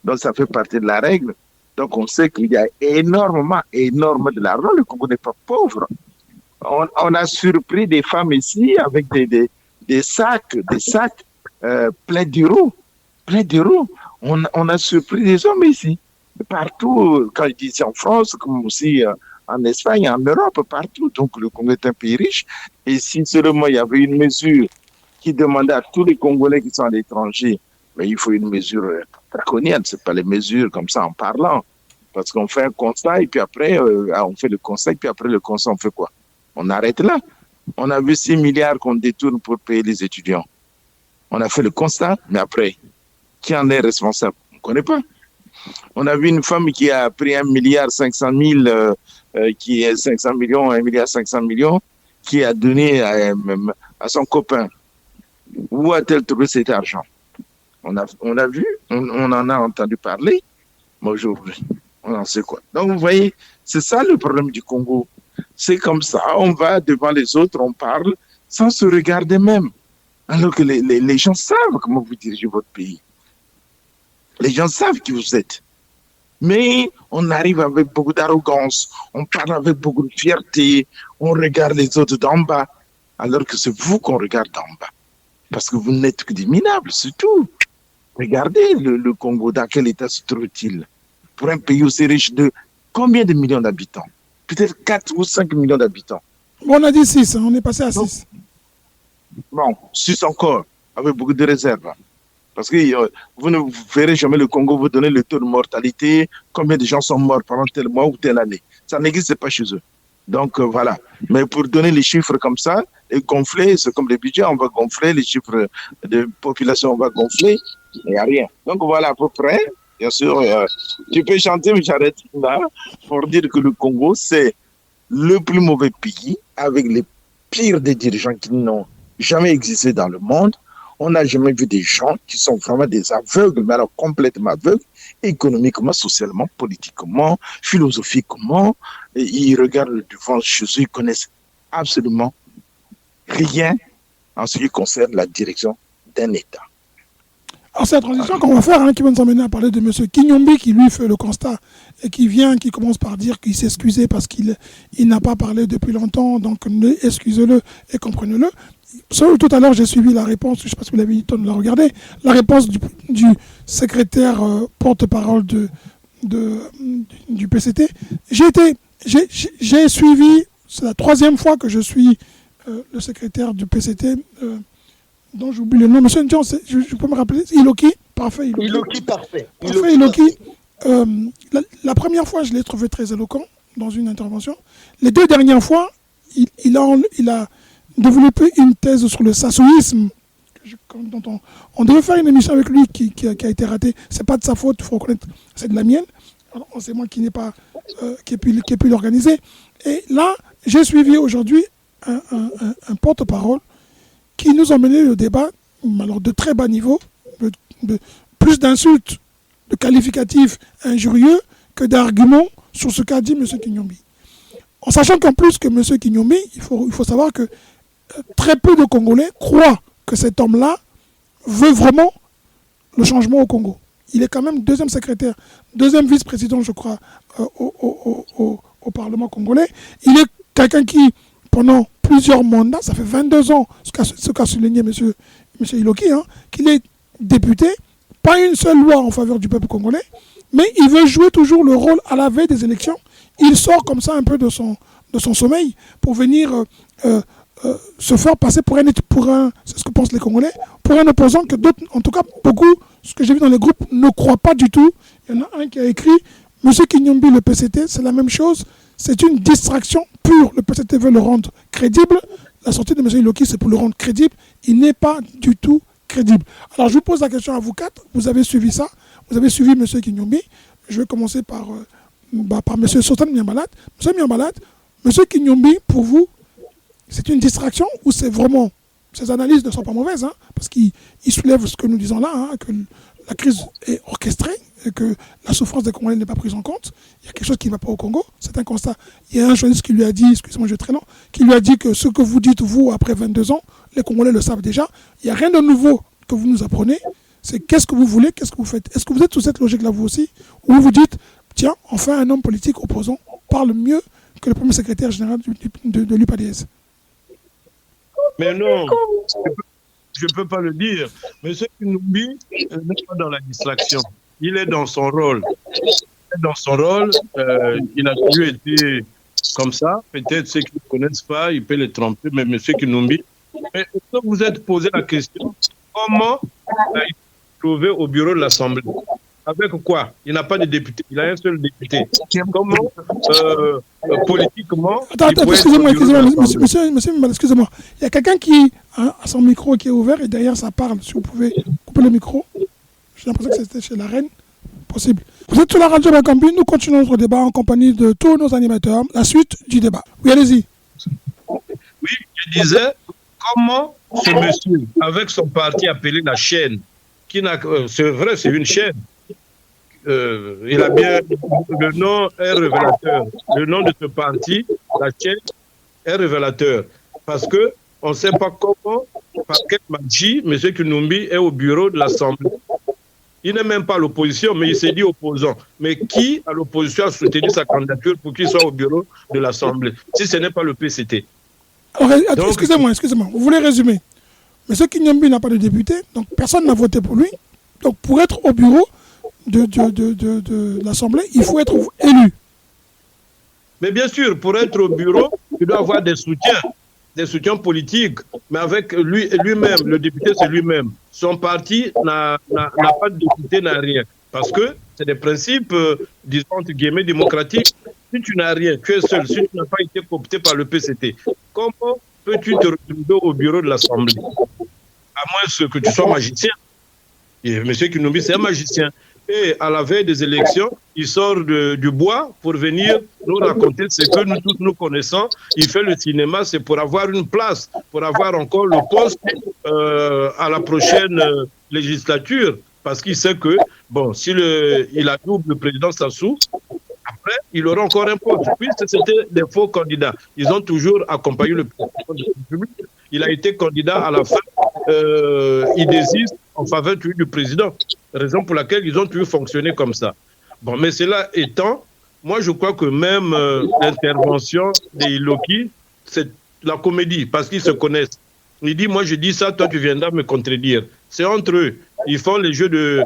Donc, ça fait partie de la règle. Donc, on sait qu'il y a énormément de l'argent. Le Congo n'est pas pauvre. On a surpris des femmes ici avec des sacs pleins d'euros. On a surpris des hommes ici. Partout, quand je dis en France, comme aussi en Espagne, en Europe, partout. Donc, le Congo est un pays riche. Et si seulement il y avait une mesure qui demandait à tous les Congolais qui sont à l'étranger, mais il faut une mesure draconienne, c'est pas les mesures comme ça en parlant. Parce qu'on fait un constat et puis après, on fait le constat et puis après le constat, on fait quoi? On arrête là. On a vu 6 milliards qu'on détourne pour payer les étudiants. On a fait le constat, mais après, qui en est responsable? On ne connaît pas. On a vu une femme qui a pris 1,5 milliard, qui est 500 millions, 1,5 milliard, qui a donné à son copain. Où a-t-elle trouvé cet argent? On a vu, on en a entendu parler, mais aujourd'hui, on en sait quoi. Donc, vous voyez, c'est ça le problème du Congo. C'est comme ça, on va devant les autres, on parle, sans se regarder même. Alors que les gens savent comment vous dirigez votre pays. Les gens savent qui vous êtes. Mais on arrive avec beaucoup d'arrogance, on parle avec beaucoup de fierté, on regarde les autres d'en bas, alors que c'est vous qu'on regarde d'en bas. Parce que vous n'êtes que des minables, c'est tout. Regardez le Congo, dans quel état se trouve-t-il? Pour un pays aussi riche de combien de millions d'habitants? Peut-être 4 ou 5 millions d'habitants. Bon, on a dit 6, on est passé à 6. Bon, 6 encore, avec beaucoup de réserves. Parce que vous ne verrez jamais le Congo vous donner le taux de mortalité, combien de gens sont morts pendant tel mois ou telle année. Ça n'existe pas chez eux. Donc voilà. Mais pour donner les chiffres comme ça, et gonfler, c'est comme les budgets, on va gonfler, les chiffres de population, on va gonfler, il n'y a rien. Donc voilà à peu près. Bien sûr, tu peux chanter, mais j'arrête là pour dire que le Congo, c'est le plus mauvais pays avec les pires des dirigeants qui n'ont jamais existé dans le monde. On n'a jamais vu des gens qui sont vraiment des aveugles, mais alors complètement aveugles, économiquement, socialement, politiquement, philosophiquement. Et ils regardent le devant chez eux, ils connaissent absolument rien en ce qui concerne la direction d'un État. Alors c'est la transition qu'on va faire, qui va nous emmener à parler de M. Kinyombi, qui lui fait le constat et qui commence par dire qu'il s'est excusé parce qu'il n'a pas parlé depuis longtemps, donc excusez-le et comprenez-le. Tout à l'heure, j'ai suivi la réponse, je ne sais pas si vous l'avez dit, on l'a regardé, la réponse du secrétaire porte-parole du PCT. J'ai suivi, c'est la 3e fois que je suis le secrétaire du PCT, dont j'oublie le nom. Monsieur Ndion, je peux me rappeler, Iloki, parfait. Iloki, parfait. Parfait, Iloki. La première fois, je l'ai trouvé très éloquent dans une intervention. Les 2 dernières fois, il a développé une thèse sur le sassouisme. Dont on devait faire une émission avec lui qui a été ratée. C'est pas de sa faute, il faut reconnaître, c'est de la mienne. C'est moi qui n'ai pas qui ai pu l'organiser. Et là, j'ai suivi aujourd'hui un porte-parole qui nous a mené le débat, alors de très bas niveau, plus d'insultes, de qualificatifs injurieux que d'arguments sur ce qu'a dit M. Kinyombi. En sachant qu'en plus que M. Kinyombi, il faut savoir que très peu de Congolais croient que cet homme-là veut vraiment le changement au Congo. Il est quand même 2e secrétaire, 2e vice-président, je crois, au Parlement congolais. Il est quelqu'un qui, pendant plusieurs mandats, ça fait 22 ans, ce qu'a souligné M. Iloki, qu'il est député, pas une seule loi en faveur du peuple congolais, mais il veut jouer toujours le rôle à la veille des élections. Il sort comme ça un peu de son sommeil pour venir se faire passer pour un, c'est ce que pensent les Congolais, pour un opposant que d'autres, en tout cas beaucoup, ce que j'ai vu dans les groupes, ne croient pas du tout. Il y en a un qui a écrit « Monsieur Kinyombi, le PCT, c'est la même chose, c'est une distraction pure. Le PCT veut le rendre crédible. La sortie de M. Iloki, c'est pour le rendre crédible. Il n'est pas du tout crédible. » Alors je vous pose la question à vous 4, vous avez suivi ça, vous avez suivi M. Kinyombi. Je vais commencer par M. Sultan Miambalad. M. Miambalad, M. Kinyombi, pour vous, c'est une distraction ou c'est vraiment... Ces analyses ne sont pas mauvaises, parce qu'il soulève ce que nous disons là, que la crise est orchestrée et que la souffrance des Congolais n'est pas prise en compte. Il y a quelque chose qui ne va pas au Congo, c'est un constat. Il y a un journaliste qui lui a dit, excusez-moi je vais très long, qui lui a dit que ce que vous dites vous après 22 ans, les Congolais le savent déjà. Il n'y a rien de nouveau que vous nous apprenez. C'est qu'est-ce que vous voulez, qu'est-ce que vous faites. Est-ce que vous êtes sous cette logique-là vous aussi, où vous dites, tiens, enfin un homme politique opposant parle mieux que le premier secrétaire général de l'UPADS. Mais non, je ne peux pas le dire. M. Kinyombi n'est pas dans la distraction. Il est dans son rôle. Il a toujours été comme ça. Peut-être ceux qui ne connaissent pas, ils peuvent le tromper, mais M. Kinyombi. Mais est-ce que vous êtes posé la question, comment il s'est trouvé au bureau de l'Assemblée? Avec quoi? Il n'a pas de député, il a un seul député. Comment, politiquement... Attends, excusez-moi, monsieur, excusez-moi. Il y a quelqu'un qui a son micro qui est ouvert et derrière ça parle. Si vous pouvez couper le micro. J'ai l'impression que c'était chez la reine. Possible. Vous êtes sur la radio Bacambi, nous continuons notre débat en compagnie de tous nos animateurs. La suite du débat. Oui, allez-y. Oui, je disais, comment ce monsieur, avec son parti appelé la chaîne, c'est vrai, c'est une chaîne, il a bien, le nom est révélateur. Le nom de ce parti, la chaîne, est révélateur. Parce que on ne sait pas comment, par quelle magie, M. Kinyombi est au bureau de l'Assemblée. Il n'est même pas à l'opposition, mais il s'est dit opposant. Mais qui, à l'opposition, a soutenu sa candidature pour qu'il soit au bureau de l'Assemblée, si ce n'est pas le PCT? Alors, excusez-moi, vous voulez résumer? M. Kinyombi n'a pas de député, donc personne n'a voté pour lui. Donc pour être au bureau de l'Assemblée, il faut être élu. Mais bien sûr, pour être au bureau, il doit avoir des soutiens politiques, mais avec lui-même, le député, c'est lui-même. Son parti n'a pas de député, n'a rien. Parce que c'est des principes, disons, entre guillemets, démocratiques. Si tu n'as rien, tu es seul, si tu n'as pas été coopté par le PCT, comment peux-tu te retrouver au bureau de l'Assemblée? À moins que tu sois magicien. Et M. Kinumbi, c'est un magicien. Et à la veille des élections, il sort du bois pour venir nous raconter ce que nous tous nous connaissons. Il fait le cinéma, c'est pour avoir une place, pour avoir encore le poste à la prochaine législature. Parce qu'il sait que, bon, si il a double le président Sassou, après, il aura encore un poste. Puisque c'était des faux candidats. Ils ont toujours accompagné le président de la République. Il a été candidat à la fin. Il désiste en faveur du président. Raison pour laquelle ils ont toujours fonctionné comme ça. Bon, mais cela étant, moi je crois que même l'intervention des Iloki, c'est la comédie, parce qu'ils se connaissent. Il dit, moi je dis ça, toi tu viendras me contredire. C'est entre eux. Ils font les jeux de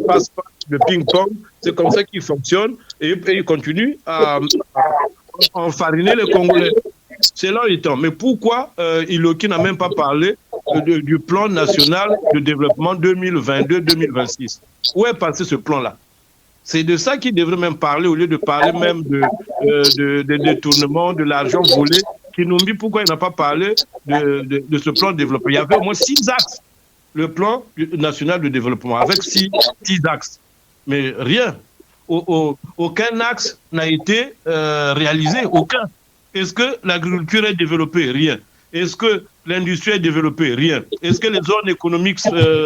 passe-passe, de ping-pong. C'est comme ça qu'ils fonctionnent. Et ils continuent à enfariner les Congolais. C'est là étant. Mais pourquoi Iloki n'a même pas parlé du plan national de développement 2022-2026? Où est passé ce plan-là? C'est de ça qu'il devrait même parler, au lieu de parler même de détournement, de l'argent volé. Kinumbi, pourquoi il n'a pas parlé de ce plan de développement? Il y avait au moins 6 axes, le plan national de développement, avec 6 axes. Mais rien. Aucun axe n'a été réalisé, aucun. Est-ce que l'agriculture est développée? Rien. Est-ce que l'industrie est développée? Rien. Est-ce que les zones économiques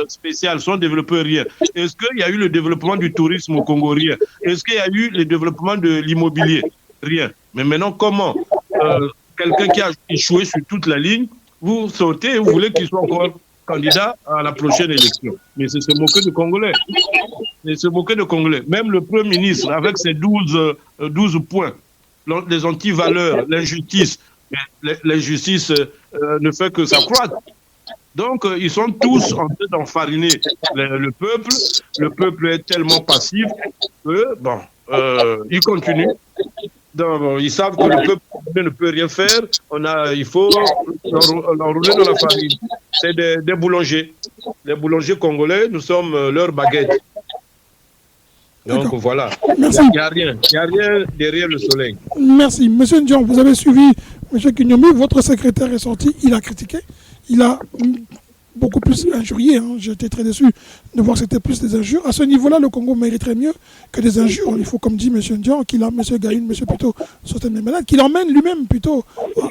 spéciales sont développées? Rien. Est-ce qu'il y a eu le développement du tourisme au Congo? Rien. Est-ce qu'il y a eu le développement de l'immobilier? Rien. Mais maintenant, comment quelqu'un qui a échoué sur toute la ligne, vous sortez et vous voulez qu'il soit encore candidat à la prochaine élection? Mais c'est se moquer de Congolais. C'est se moquer de Congolais. Même le Premier ministre, avec ses 12 points, les antivaleurs, l'injustice, l'injustice ne fait que s'accroître. Donc, ils sont tous en train d'enfariner le peuple. Le peuple est tellement passif que, bon, ils continuent. Donc, ils savent que le peuple ne peut rien faire. Il faut l'enrouler dans la farine. C'est des boulangers. Les boulangers congolais, nous sommes leur baguette. Donc voilà, il n'y a rien derrière le soleil. Merci. Monsieur Ndian, vous avez suivi M. Kinyomi, votre secrétaire est sorti, il a critiqué, il a beaucoup plus injurié. J'étais très déçu de voir que c'était plus des injures. À ce niveau-là, le Congo mériterait mieux que des injures. Il faut, comme dit M. Ndian, qu'il a M. Gaïn, M. plutôt Sosten Malade, qu'il emmène lui-même plutôt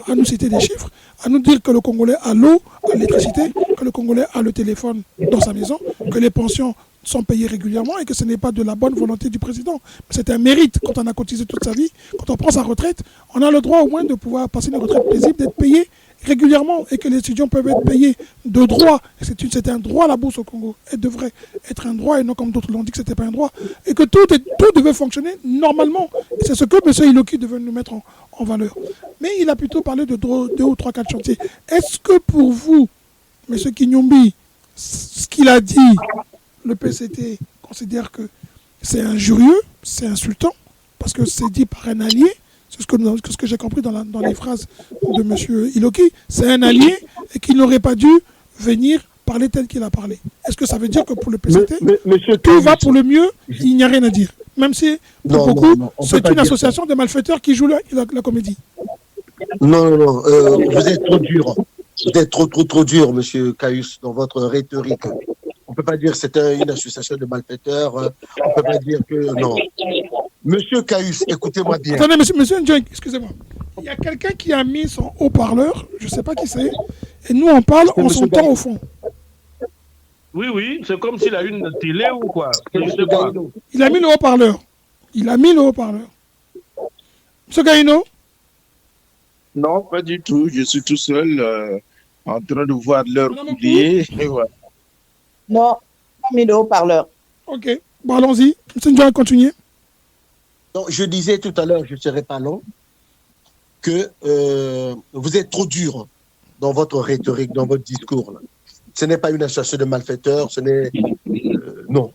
à nous citer des chiffres, à nous dire que le Congolais a l'eau, a l'électricité, que le Congolais a le téléphone dans sa maison, que les pensions sont payés régulièrement et que ce n'est pas de la bonne volonté du président. C'est un mérite quand on a cotisé toute sa vie, quand on prend sa retraite, on a le droit au moins de pouvoir passer une retraite paisible, d'être payé régulièrement et que les étudiants peuvent être payés de droit. C'est un droit à la bourse au Congo. Elle devrait être un droit et non comme d'autres l'ont dit que ce n'était pas un droit. Et que tout devait fonctionner normalement. C'est ce que M. Iloki devait nous mettre en valeur. Mais il a plutôt parlé de 2 ou 3, 4 chantiers. Est-ce que pour vous, M. Kinyomi, ce qu'il a dit, le PCT considère que c'est injurieux, c'est insultant, parce que c'est dit par un allié, c'est ce que j'ai compris dans les phrases de M. Iloki, c'est un allié et qu'il n'aurait pas dû venir parler tel qu'il a parlé. Est-ce que ça veut dire que pour le PCT, tout va pour le mieux, il n'y a rien à dire? Même si, pour beaucoup, c'est une association de malfaiteurs qui joue la comédie. Non, vous êtes trop dur. Vous êtes trop dur, M. Caius, dans votre rhétorique. On ne peut pas dire que c'est une association de malfaiteurs. On ne peut pas dire que... Non. Monsieur Caius, écoutez-moi bien. Attendez, monsieur Ndjeng, excusez-moi. Il y a quelqu'un qui a mis son haut-parleur, je ne sais pas qui c'est, et nous on parle, on s'entend au fond. Oui, c'est comme s'il a une télé ou quoi. Il a mis le haut-parleur. Monsieur Gaïno? Non, pas du tout. Je suis tout seul en train de voir l'heure couler. Voilà. Non, pas mis le haut-parleur. Ok, bon allons-y. Monsieur Ndjeng, continuez. Donc, je disais tout à l'heure, je ne serai pas long, que vous êtes trop dur dans votre rhétorique, dans votre discours. Là. Ce n'est pas une association de malfaiteurs, ce n'est... non.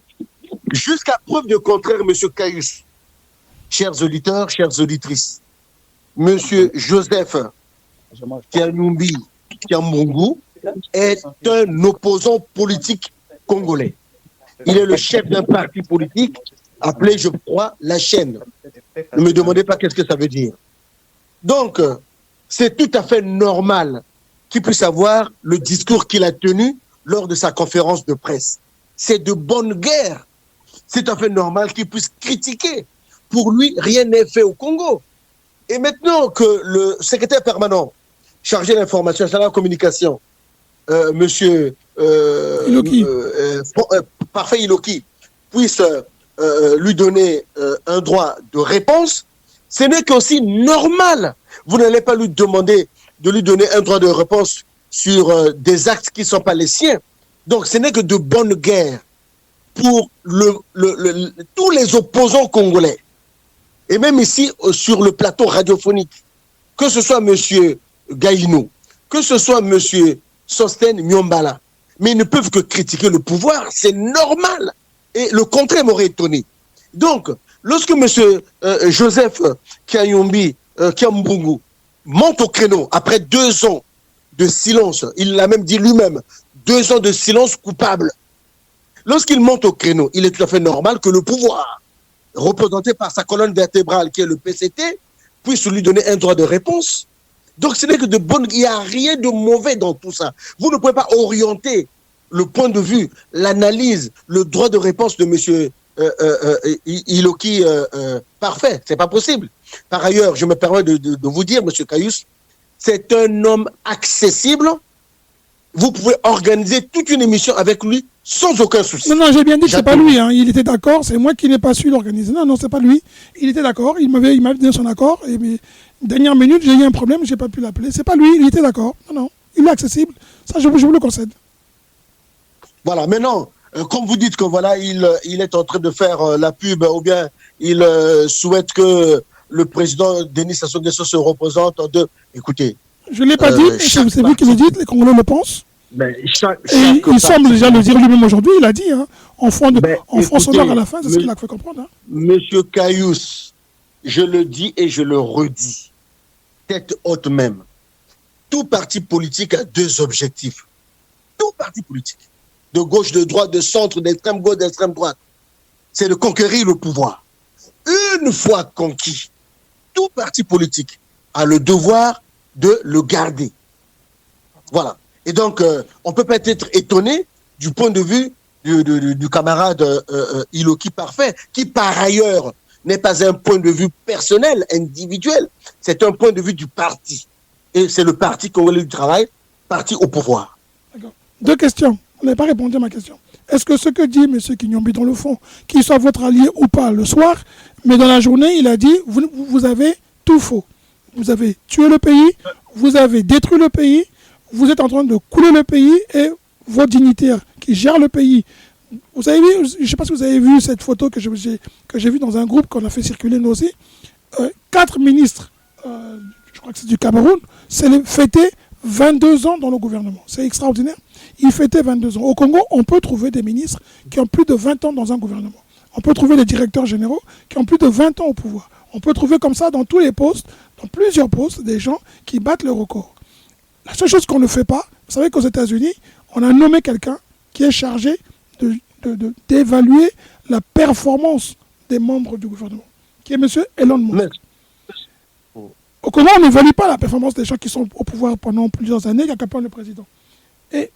Jusqu'à preuve du contraire, M. Caius, chers auditeurs, chères auditrices, M. Joseph Kanyumbi Kiambungu est un opposant politique congolais. Il est le chef d'un parti politique appelé, je crois, La Chaîne. Ne me demandez pas qu'est-ce que ça veut dire. Donc, c'est tout à fait normal qu'il puisse avoir le discours qu'il a tenu lors de sa conférence de presse. C'est de bonne guerre. C'est tout à fait normal qu'il puisse critiquer. Pour lui, rien n'est fait au Congo. Et maintenant que le secrétaire permanent chargé de l'information et de la communication, monsieur Iloki. Parfait Iloki, puisse lui donner un droit de réponse, ce n'est qu'aussi normal. Vous n'allez pas lui demander de lui donner un droit de réponse sur des actes qui ne sont pas les siens. Donc ce n'est que de bonne guerre pour tous les opposants congolais. Et même ici, sur le plateau radiophonique, que ce soit M. Gaïno, que ce soit M. Sosten Nyombala, mais ils ne peuvent que critiquer le pouvoir, c'est normal. Et le contraire m'aurait étonné. Donc, lorsque M. Joseph Kayumbi Kiambungu monte au créneau, après 2 ans de silence, il l'a même dit lui-même, 2 ans de silence coupable. Lorsqu'il monte au créneau, il est tout à fait normal que le pouvoir, représenté par sa colonne vertébrale qui est le PCT, puisse lui donner un droit de réponse. Donc ce n'est que de bonne... Il n'y a rien de mauvais dans tout ça. Vous ne pouvez pas orienter le point de vue, l'analyse, le droit de réponse de M. Iloki parfait. Ce n'est pas possible. Par ailleurs, je me permets de vous dire, M. Caius, c'est un homme accessible. Vous pouvez organiser toute une émission avec lui sans aucun souci. Non, j'ai bien dit que c'est pas lui. Hein. Il était d'accord. C'est moi qui n'ai pas su l'organiser. Non, c'est pas lui. Il était d'accord. Il m'avait donné son accord. Et mais dernière minute, j'ai eu un problème. J'ai pas pu l'appeler. C'est pas lui. Il était d'accord. Non. Il est accessible. Ça, je vous le concède. Voilà. Maintenant, comme vous dites que voilà, il est en train de faire la pub, ou bien il souhaite que le président Denis Sassou Nguesso se représente en deux. Écoutez. Je ne l'ai pas dit. C'est vous qui le dites. Les Congolais le pensent. Mais il semble déjà le dire lui-même aujourd'hui, il a dit, hein, en fond sonore à la fin, c'est ce qu'il a fait comprendre. Hein. Monsieur Caius, je le dis et je le redis, tête haute même, tout parti politique a 2 objectifs. Tout parti politique, de gauche, de droite, de centre, d'extrême gauche, d'extrême droite, c'est de conquérir le pouvoir. Une fois conquis, tout parti politique a le devoir de le garder. Voilà. Et donc, on ne peut pas être étonné du point de vue du camarade Iloki Parfait, qui par ailleurs n'est pas un point de vue personnel, individuel, c'est un point de vue du parti. Et c'est le parti congolais du travail, parti au pouvoir. D'accord. 2 questions. Vous n'avez pas répondu à ma question. Est-ce que ce que dit M. Kinyombi dans le fond, qu'il soit votre allié ou pas le soir, mais dans la journée, il a dit, vous avez tout faux. Vous avez tué le pays, vous avez détruit le pays, vous êtes en train de couler le pays et vos dignitaires qui gèrent le pays. Vous avez vu, je ne sais pas si vous avez vu cette photo que j'ai vue dans un groupe qu'on a fait circuler nous aussi. 4 ministres, je crois que c'est du Cameroun, fêtaient 22 ans dans le gouvernement. C'est extraordinaire. Ils fêtaient 22 ans. Au Congo, on peut trouver des ministres qui ont plus de 20 ans dans un gouvernement. On peut trouver des directeurs généraux qui ont plus de 20 ans au pouvoir. On peut trouver comme ça dans tous les postes, dans plusieurs postes, des gens qui battent le record. La seule chose qu'on ne fait pas, vous savez qu'aux États-Unis, on a nommé quelqu'un qui est chargé d'évaluer la performance des membres du gouvernement, qui est M. Elon Musk. Au Congo, on n'évalue pas la performance des gens qui sont au pouvoir pendant plusieurs années, qu'à qu'à le président. Et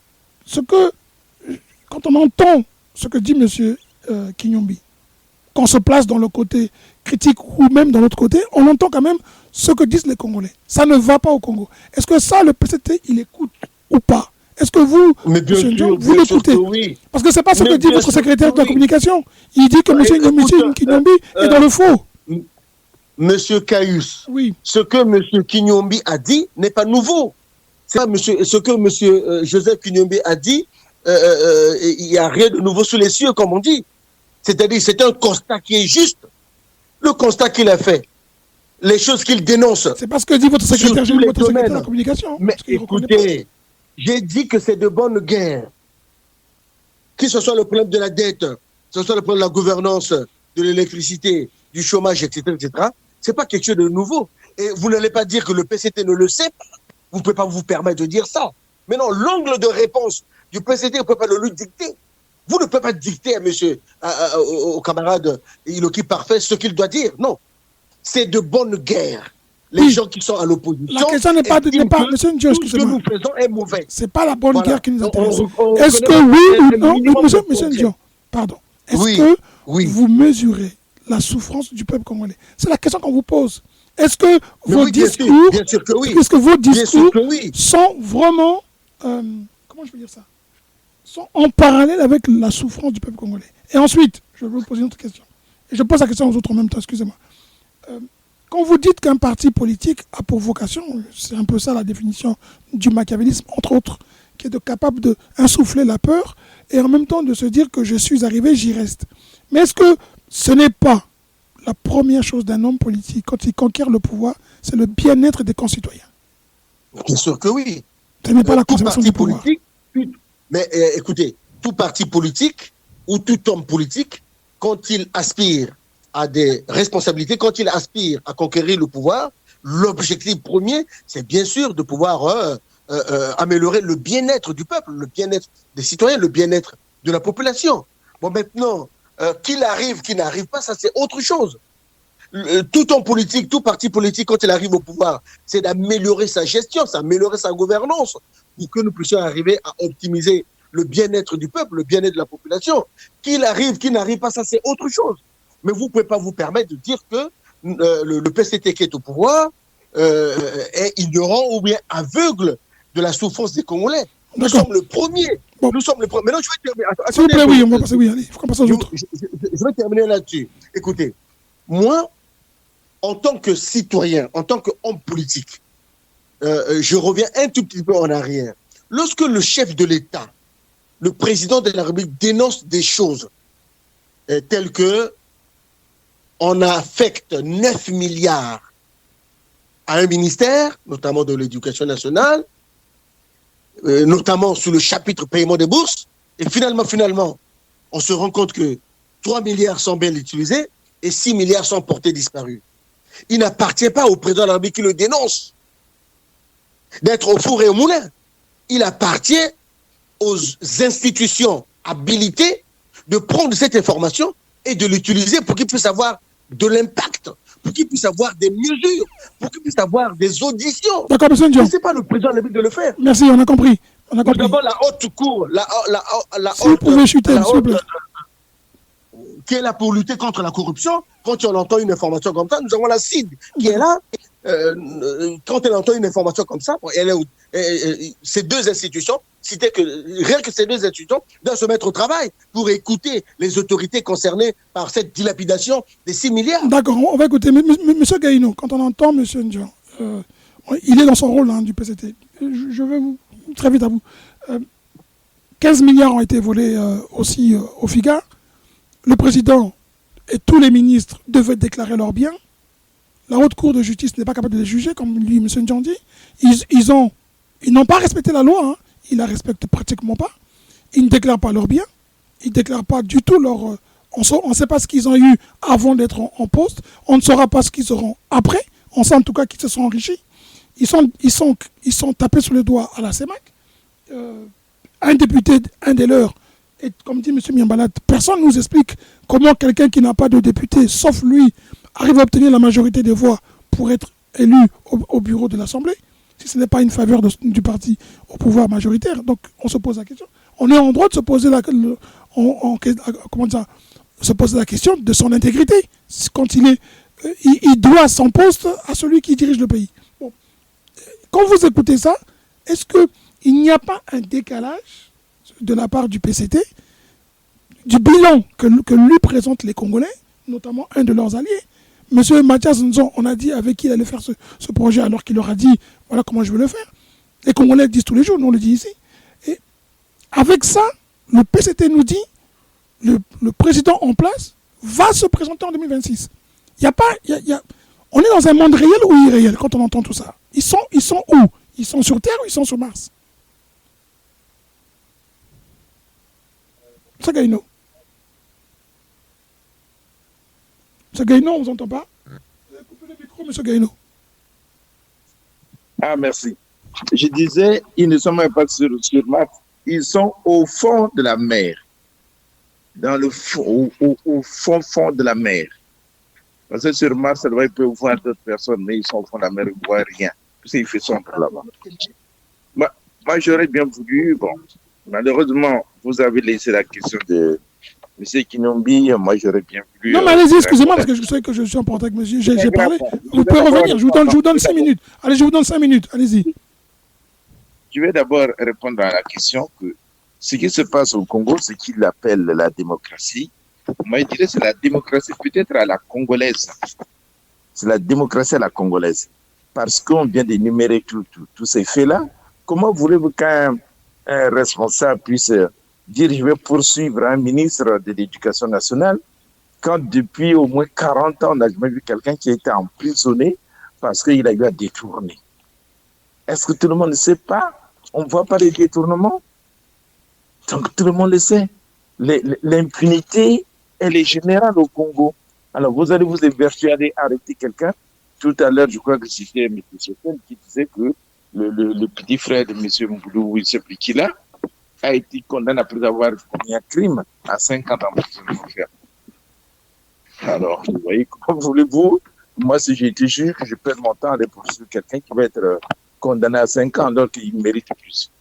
quand on entend ce que dit M. Kinyombi, qu'on se place dans le côté critique ou même dans l'autre côté, on entend quand même ce que disent les Congolais. Ça ne va pas au Congo. Est-ce que ça, le PCT, il écoute ou pas? Est-ce que vous, vous l'écoutez? Oui. Parce que ce n'est pas ce que dit votre secrétaire de la communication. Il dit que M. Kinyombi est dans le faux. Monsieur Caius, oui. Ce que M. Kinyombi a dit n'est pas nouveau. C'est pas ce que M. Joseph Kinyombi a dit, il n'y a rien de nouveau sous les cieux, comme on dit. C'est-à-dire, c'est un constat qui est juste. Le constat qu'il a fait, les choses qu'il dénonce. C'est pas ce que dit votre secrétaire de la communication. Mais écoutez, j'ai dit que c'est de bonne guerre. Que ce soit le problème de la dette, que ce soit le problème de la gouvernance, de l'électricité, du chômage, etc., etc., c'est pas quelque chose de nouveau. Et vous n'allez pas dire que le PCT ne le sait pas. Vous ne pouvez pas vous permettre de dire ça. Maintenant, l'angle de réponse du PCT, vous ne pouvez pas le lui dicter. Vous ne pouvez pas dicter à monsieur, au camarade Iloki Parfait ce qu'il doit dire. Non. C'est de bonne guerre. Les gens qui sont à l'opposition. La question n'est pas monsieur Njo, tout ce que nous faisons est mauvais. C'est pas la bonne guerre qui nous intéresse. Est-ce que oui ou non, monsieur Njo, pardon. Est-ce que vous mesurez la souffrance du peuple congolais? C'est la question qu'on vous pose. Est-ce que vos discours, est-ce que vos discours sont vraiment, comment je peux dire ça, sont en parallèle avec la souffrance du peuple congolais? Et ensuite, je vais vous poser une autre question. Et je pose la question aux autres en même temps, excusez-moi. Quand vous dites qu'un parti politique a pour vocation, c'est un peu ça la définition du machiavélisme, entre autres, qui est capable d'insuffler la peur et en même temps de se dire que je suis arrivé, j'y reste. Mais est-ce que ce n'est pas la première chose d'un homme politique quand il conquiert le pouvoir, c'est le bien-être des concitoyens? Bien sûr que oui. Ce n'est pas la conservation du pouvoir. Mais écoutez, tout parti politique ou tout homme politique, quand il aspire à des responsabilités, quand il aspire à conquérir le pouvoir, l'objectif premier, c'est bien sûr de pouvoir améliorer le bien-être du peuple, le bien-être des citoyens, le bien-être de la population. Bon, maintenant, qu'il arrive, qu'il n'arrive pas, ça c'est autre chose. Tout homme politique, tout parti politique, quand il arrive au pouvoir, c'est d'améliorer sa gestion, c'est d'améliorer sa gouvernance, pour que nous puissions arriver à optimiser le bien-être du peuple, le bien-être de la population. Qu'il arrive, qu'il n'arrive pas, ça c'est autre chose. Mais vous ne pouvez pas vous permettre de dire que le PCT qui est au pouvoir est ignorant ou bien aveugle de la souffrance des Congolais. Nous sommes le premier. Bon. Nous sommes le premier. Maintenant, je vais terminer. S'il vous plaît, oui, on va passer, oui, allez, il faut qu'on passe aux autres. Je vais terminer là-dessus. Écoutez, moi, en tant que citoyen, en tant qu'homme politique, je reviens un tout petit peu en arrière. Lorsque le chef de l'État, le président de la République dénonce des choses telles que on affecte 9 milliards à un ministère, notamment de l'Éducation nationale, notamment sous le chapitre paiement des bourses, et finalement, on se rend compte que 3 milliards sont bien utilisés et 6 milliards sont portés disparus. Il n'appartient pas au président de la République qui le dénonce d'être au four et au moulin. Il appartient aux institutions habilitées de prendre cette information et de l'utiliser pour qu'il puisse avoir de l'impact, pour qu'il puisse avoir des mesures, pour qu'il puisse avoir des auditions. D'accord, monsieur Ndion. Ce n'est pas le président de la République de le faire. Merci, on a compris. On a compris. D'abord, la haute cour, si vous pouvez chuter, s'il vous plaît. Qui est là pour lutter contre la corruption. Quand on entend une information comme ça, nous avons la CID qui est là. Quand elle entend une information comme ça, ces deux institutions, citez que rien que ces deux institutions doivent se mettre au travail pour écouter les autorités concernées par cette dilapidation des 6 milliards. D'accord, on va écouter. Monsieur Gaïno, quand on entend Monsieur Ndion, il est dans son rôle du PCT. Je vais vous, très vite à vous. 15 milliards ont été volés aussi au FIGA. Le président et tous les ministres devaient déclarer leurs biens. La haute cour de justice n'est pas capable de les juger, comme lui, M. Ndion dit. Ils n'ont pas respecté la loi. Hein. Ils la respectent pratiquement pas. Ils ne déclarent pas leurs biens. Ils ne déclarent pas du tout leur... on ne sait pas ce qu'ils ont eu avant d'être en poste. On ne saura pas ce qu'ils auront après. On sait en tout cas qu'ils se sont enrichis. Ils sont tapés sur le doigt à la CEMAC. Un député, un des leurs, et comme dit M. Miambalat, personne ne nous explique comment quelqu'un qui n'a pas de député, sauf lui, arrive à obtenir la majorité des voix pour être élu au bureau de l'Assemblée, si ce n'est pas une faveur du parti au pouvoir majoritaire. Donc on se pose la question. On est en droit de se poser se poser la question de son intégrité quand il doit son poste à celui qui dirige le pays. Bon. Quand vous écoutez ça, est-ce qu'il n'y a pas un décalage de la part du PCT, du bilan que lui présentent les Congolais, notamment un de leurs alliés, M. Mathias Nzon, on a dit avec qui il allait faire ce projet, alors qu'il leur a dit, voilà comment je veux le faire. Les Congolais le disent tous les jours, nous on le dit ici. Et avec ça, le PCT nous dit, le président en place va se présenter en 2026. On est dans un monde réel ou irréel quand on entend tout ça. Ils sont où? Ils sont sur Terre ou ils sont sur Mars? M. Gaïno. M. Gaïno, on ne vous entend pas? Vous avez coupé le micro, M. Gaïno. Ah, merci. Je disais, ils ne sont même pas sur Mars, ils sont au fond de la mer, dans le fond, au fond de la mer. Parce que sur Mars, ils peuvent voir d'autres personnes, mais ils sont au fond de la mer, ils ne voient rien. Parce qu'il fait sombre là-bas. Moi, j'aurais bien voulu, bon, malheureusement, vous avez laissé la question de M. Kinombi, moi j'aurais bien voulu. Non, mais allez-y, excusez-moi, parce que je sais que je suis en contact avec monsieur. J'ai parlé. Vous pouvez revenir, je vous donne 5 minutes. Allez, je vous donne 5 minutes, allez-y. Je vais d'abord répondre à la question que ce qui se passe au Congo, ce qu'il appelle la démocratie, moi je dirais c'est la démocratie peut-être à la congolaise. C'est la démocratie à la congolaise. Parce qu'on vient d'énumérer tous ces faits-là. Comment voulez-vous qu'un responsable puisse dire je vais poursuivre un ministre de l'Éducation nationale quand depuis au moins 40 ans, on n'a jamais vu quelqu'un qui a été emprisonné parce qu'il a eu à détourner. Est-ce que tout le monde ne sait pas? On ne voit pas les détournements. Donc tout le monde le sait. L'impunité, elle est générale au Congo. Alors vous allez vous évertuer, aller arrêter quelqu'un. Tout à l'heure, je crois que c'était M. Sotel qui disait que le petit frère de M. Mboulou, il ne sait plus qui là, a été condamné après avoir commis un crime à 5 ans d'emprisonnement. Alors, vous voyez, comment voulez-vous, moi, si j'ai été juge, je perds mon temps à aller poursuivre quelqu'un qui va être condamné à 5 ans, alors qu'il mérite plus.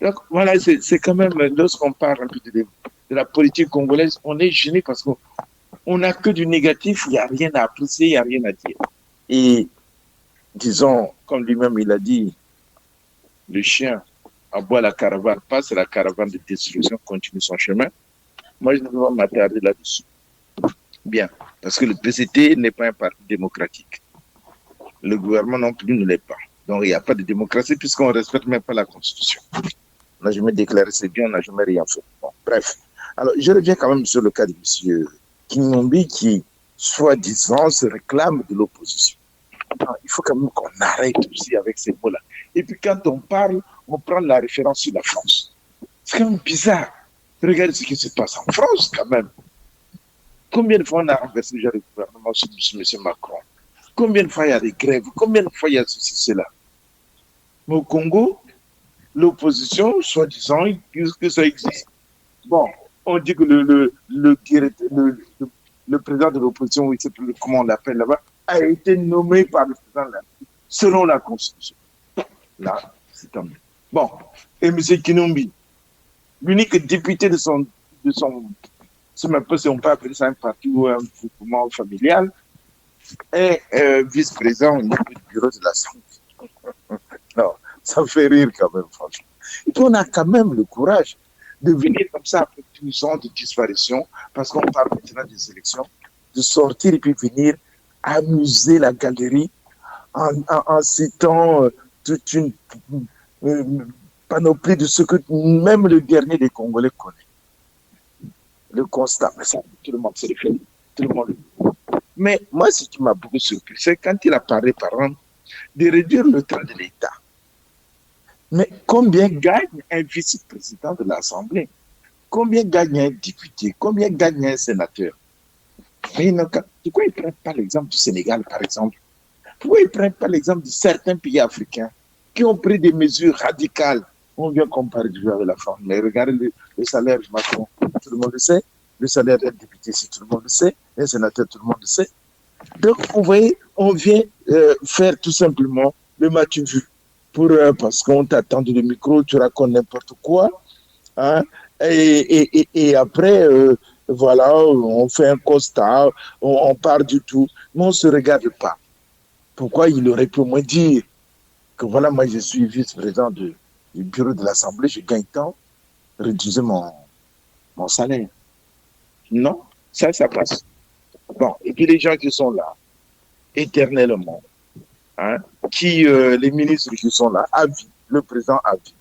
Donc, voilà, c'est quand même, lorsqu'on parle un peu de la politique congolaise, on est gêné parce qu'on n'a que du négatif, il n'y a rien à apprécier, il n'y a rien à dire. Et, disons, comme lui-même il a dit, le chien aboie la caravane passe, la caravane de destruction continue son chemin. Moi, je ne vais pas m'attarder là-dessus. Bien, parce que le PCT n'est pas un parti démocratique. Le gouvernement non plus ne l'est pas. Donc, il n'y a pas de démocratie puisqu'on ne respecte même pas la Constitution. On n'a jamais déclaré c'est bien, on n'a jamais rien fait. Bon, bref. Alors, je reviens quand même sur le cas de M. Kinombi qui, soi-disant, se réclame de l'opposition. Il faut quand même qu'on arrête aussi avec ces mots-là. Et puis, quand on parle, on prend la référence sur la France. C'est quand même bizarre. Regardez ce qui se passe en France, quand même. Combien de fois on a renversé le gouvernement sur M. Macron? Combien de fois il y a des grèves? Combien de fois il y a ceci, cela? Mais au Congo, l'opposition, soi-disant, que ça existe. Bon, on dit que le président de l'opposition, oui, c'est plus comment on l'appelle là-bas, a été nommé par le président de la République, selon la Constitution. Là, c'est tant mieux. Bon, et M. Kinombi, l'unique député de son même pas si on peut appeler ça un parti ou un mouvement familial, est vice-président au niveau du bureau de l'Assemblée. Non, ça me fait rire quand même, franchement. Et puis on a quand même le courage de venir comme ça après 12 ans de disparition, parce qu'on parle maintenant des élections, de sortir et puis venir amuser la galerie en citant toute une panoplie de ce que même le dernier des Congolais connaît. Le constat, mais ça, tout le monde se le fait, tout le monde le fait. Mais moi, ce qui m'a beaucoup surpris, c'est quand il a parlé, par exemple, de réduire le temps de l'État. Mais combien gagne un vice-président de l'Assemblée? Combien gagne un député? Combien gagne un sénateur? Mais pourquoi ils ne prennent pas l'exemple du Sénégal, par exemple? Pourquoi ils ne prennent pas l'exemple de certains pays africains qui ont pris des mesures radicales? On vient comparer du avec la France. Mais regardez le salaire de Macron, tout le monde le sait. Le salaire d'un député, tout le monde le sait. Un sénateur, tout le monde le sait. Donc, vous voyez, on vient faire tout simplement le match vu. Parce qu'on t'attend le micro, tu racontes n'importe quoi. Hein, et après, voilà, on fait un constat, on part du tout. Mais on ne se regarde pas. Pourquoi il aurait pu au moins dire que voilà, moi je suis vice-président du bureau de l'Assemblée, je gagne tant, réduisez mon salaire. Non, ça passe. Bon, et puis les gens qui sont là, éternellement, hein, les ministres qui sont là, à vie, le président à vie.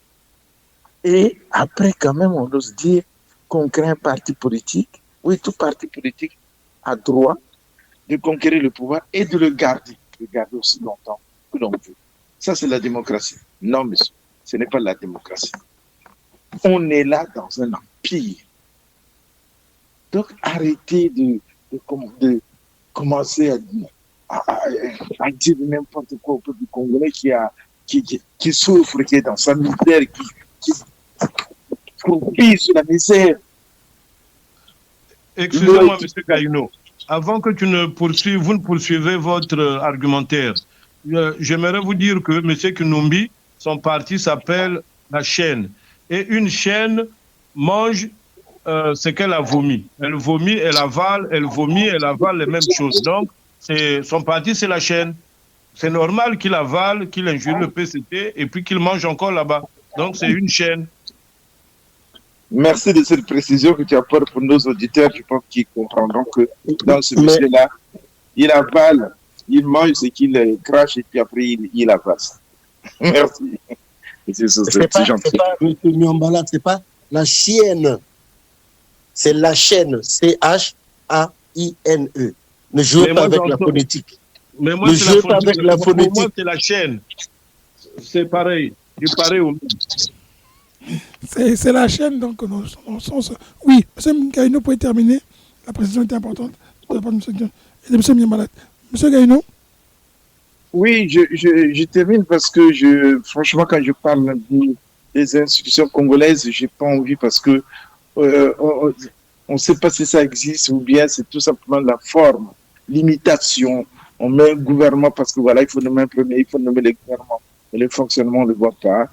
Et après, quand même, on ose dire qu'on crée un parti politique. Oui, tout parti politique a droit de conquérir le pouvoir et de le garder aussi longtemps que l'on veut. Ça, c'est la démocratie. Non, monsieur, ce n'est pas la démocratie. On est là dans un empire. Donc, arrêtez de commencer à dire n'importe quoi au peuple congolais qui a qui souffre, qui est dans sa misère, qui vit sur la misère. Excusez-moi, M. Kayouno. Avant que vous ne poursuivez votre argumentaire, j'aimerais vous dire que M. Kinumbi, son parti s'appelle La Chaîne. Et une chaîne mange ce qu'elle a vomi. Elle vomit, elle avale, elle vomit, elle avale les mêmes choses. Donc, son parti, c'est La Chaîne. C'est normal qu'il avale, qu'il injure le PCT et puis qu'il mange encore là-bas. Donc, c'est une chaîne. Merci de cette précision que tu apportes pour nos auditeurs. Je pense qu'ils comprendront que dans ce monsieur-là, il avale, il mange ce qu'il crache et puis après, il avale. Merci. C'est pas M. Niambala, c'est pas la chienne. C'est La Chaîne. C-H-A-I-N-E. Ne jouez pas avec la phonétique. Mais moi, c'est la phonétique. Pour moi, c'est La Chaîne. C'est pareil. C'est pareil au même. C'est La Chaîne, donc, dans le sens. Oui, M. Kayouno, pouvez terminer. La précision était importante de la part de M. Niambala. M. Kayouno. Oui, je termine parce que franchement, quand je parle des institutions congolaises, j'ai pas envie parce que on ne sait pas si ça existe ou bien c'est tout simplement la forme, l'imitation. On met un gouvernement parce que voilà, il faut nommer un premier, il faut nommer le gouvernement. Et le fonctionnement, on ne le voit pas.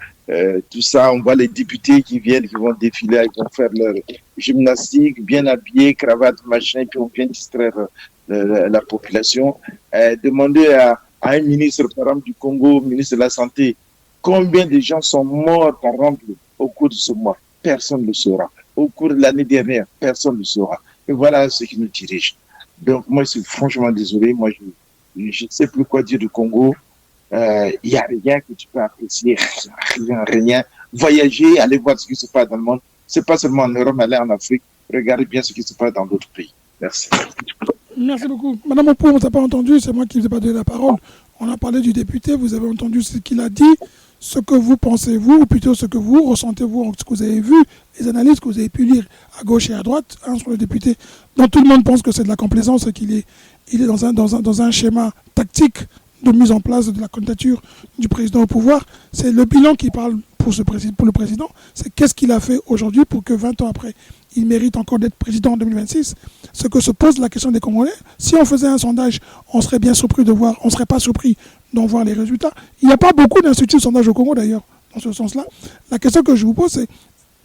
Tout ça, on voit les députés qui viennent, qui vont défiler, qui vont faire leur gymnastique, bien habillés, cravate, machin, et puis on vient distraire la population. Demander à un ministre, par exemple, du Congo, ministre de la Santé, combien de gens sont morts, par exemple, au cours de ce mois? Personne ne le saura. Au cours de l'année dernière, personne ne le saura. Et voilà ce qui nous dirige. Donc, moi, je suis franchement désolé. Moi, je ne sais plus quoi dire du Congo. Il n'y a rien que tu peux apprécier. Rien. Voyager, aller voir ce qui se passe dans le monde. Ce n'est pas seulement en Europe, aller en Afrique. Regardez bien ce qui se passe dans d'autres pays. Merci. Merci beaucoup. Madame Opou, on ne t'a pas entendu, c'est moi qui ne vous ai pas donné la parole. On a parlé du député, vous avez entendu ce qu'il a dit, ce que vous pensez, vous, ou plutôt ce que vous ressentez, vous, ce que vous avez vu, les analyses que vous avez pu lire à gauche et à droite sur le député, dont tout le monde pense que c'est de la complaisance, qu'il est dans un schéma tactique de mise en place de la candidature du président au pouvoir. C'est le bilan qui parle pour le président, c'est qu'est-ce qu'il a fait aujourd'hui pour que 20 ans après, il mérite encore d'être président en 2026. Ce que se pose la question des Congolais, si on faisait un sondage, on serait bien surpris de voir, on ne serait pas surpris d'en voir les résultats. Il n'y a pas beaucoup d'instituts de sondage au Congo d'ailleurs, dans ce sens-là. La question que je vous pose, c'est,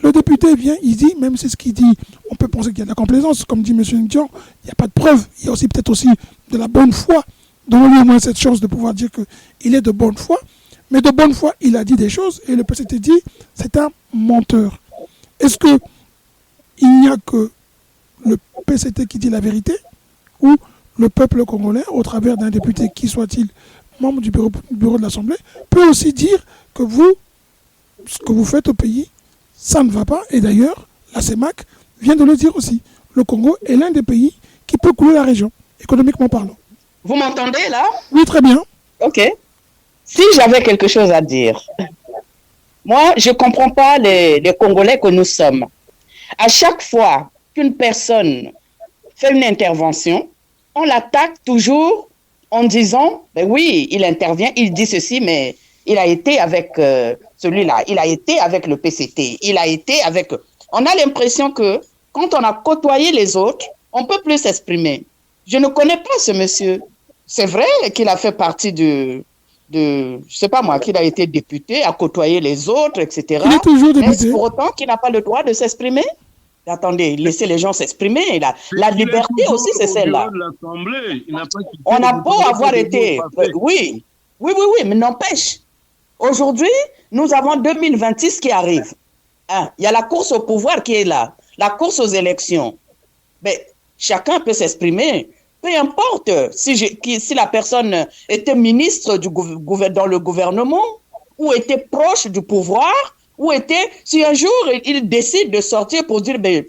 le député vient, il dit, même si ce qu'il dit, on peut penser qu'il y a de la complaisance, comme dit M. Ndian, il n'y a pas de preuve, il y a aussi peut-être aussi de la bonne foi. Donnons-lui au moins cette chance de pouvoir dire qu'il est de bonne foi. Mais de bonne foi, il a dit des choses et le PCT dit c'est un menteur. Est-ce qu'il n'y a que le PCT qui dit la vérité ou le peuple congolais, au travers d'un député qui soit-il membre du bureau de l'Assemblée, peut aussi dire que vous, ce que vous faites au pays, ça ne va pas. Et d'ailleurs, la CEMAC vient de le dire aussi. Le Congo est l'un des pays qui peut couler la région, économiquement parlant. Vous m'entendez là? Oui, très bien. Ok. Si j'avais quelque chose à dire, moi, je ne comprends pas les Congolais que nous sommes. À chaque fois qu'une personne fait une intervention, on l'attaque toujours en disant, ben oui, il intervient, il dit ceci, mais il a été avec celui-là, il a été avec le PCT, il a été avec... On a l'impression que quand on a côtoyé les autres, on ne peut plus s'exprimer. Je ne connais pas ce monsieur. C'est vrai qu'il a fait partie je ne sais pas moi, qu'il a été député, a côtoyé les autres, etc. Il est toujours député. Est-ce pour autant qu'il n'a pas le droit de s'exprimer? Attendez, laissez les gens s'exprimer. La liberté aussi, c'est celle-là. On a beau avoir été... Oui, mais n'empêche. Aujourd'hui, nous avons 2026 qui arrive. Il y a la course au pouvoir qui est là, la course aux élections. Mais chacun peut s'exprimer. Peu importe si la personne était ministre dans le gouvernement, ou était proche du pouvoir, ou si un jour il décide de sortir pour dire ben,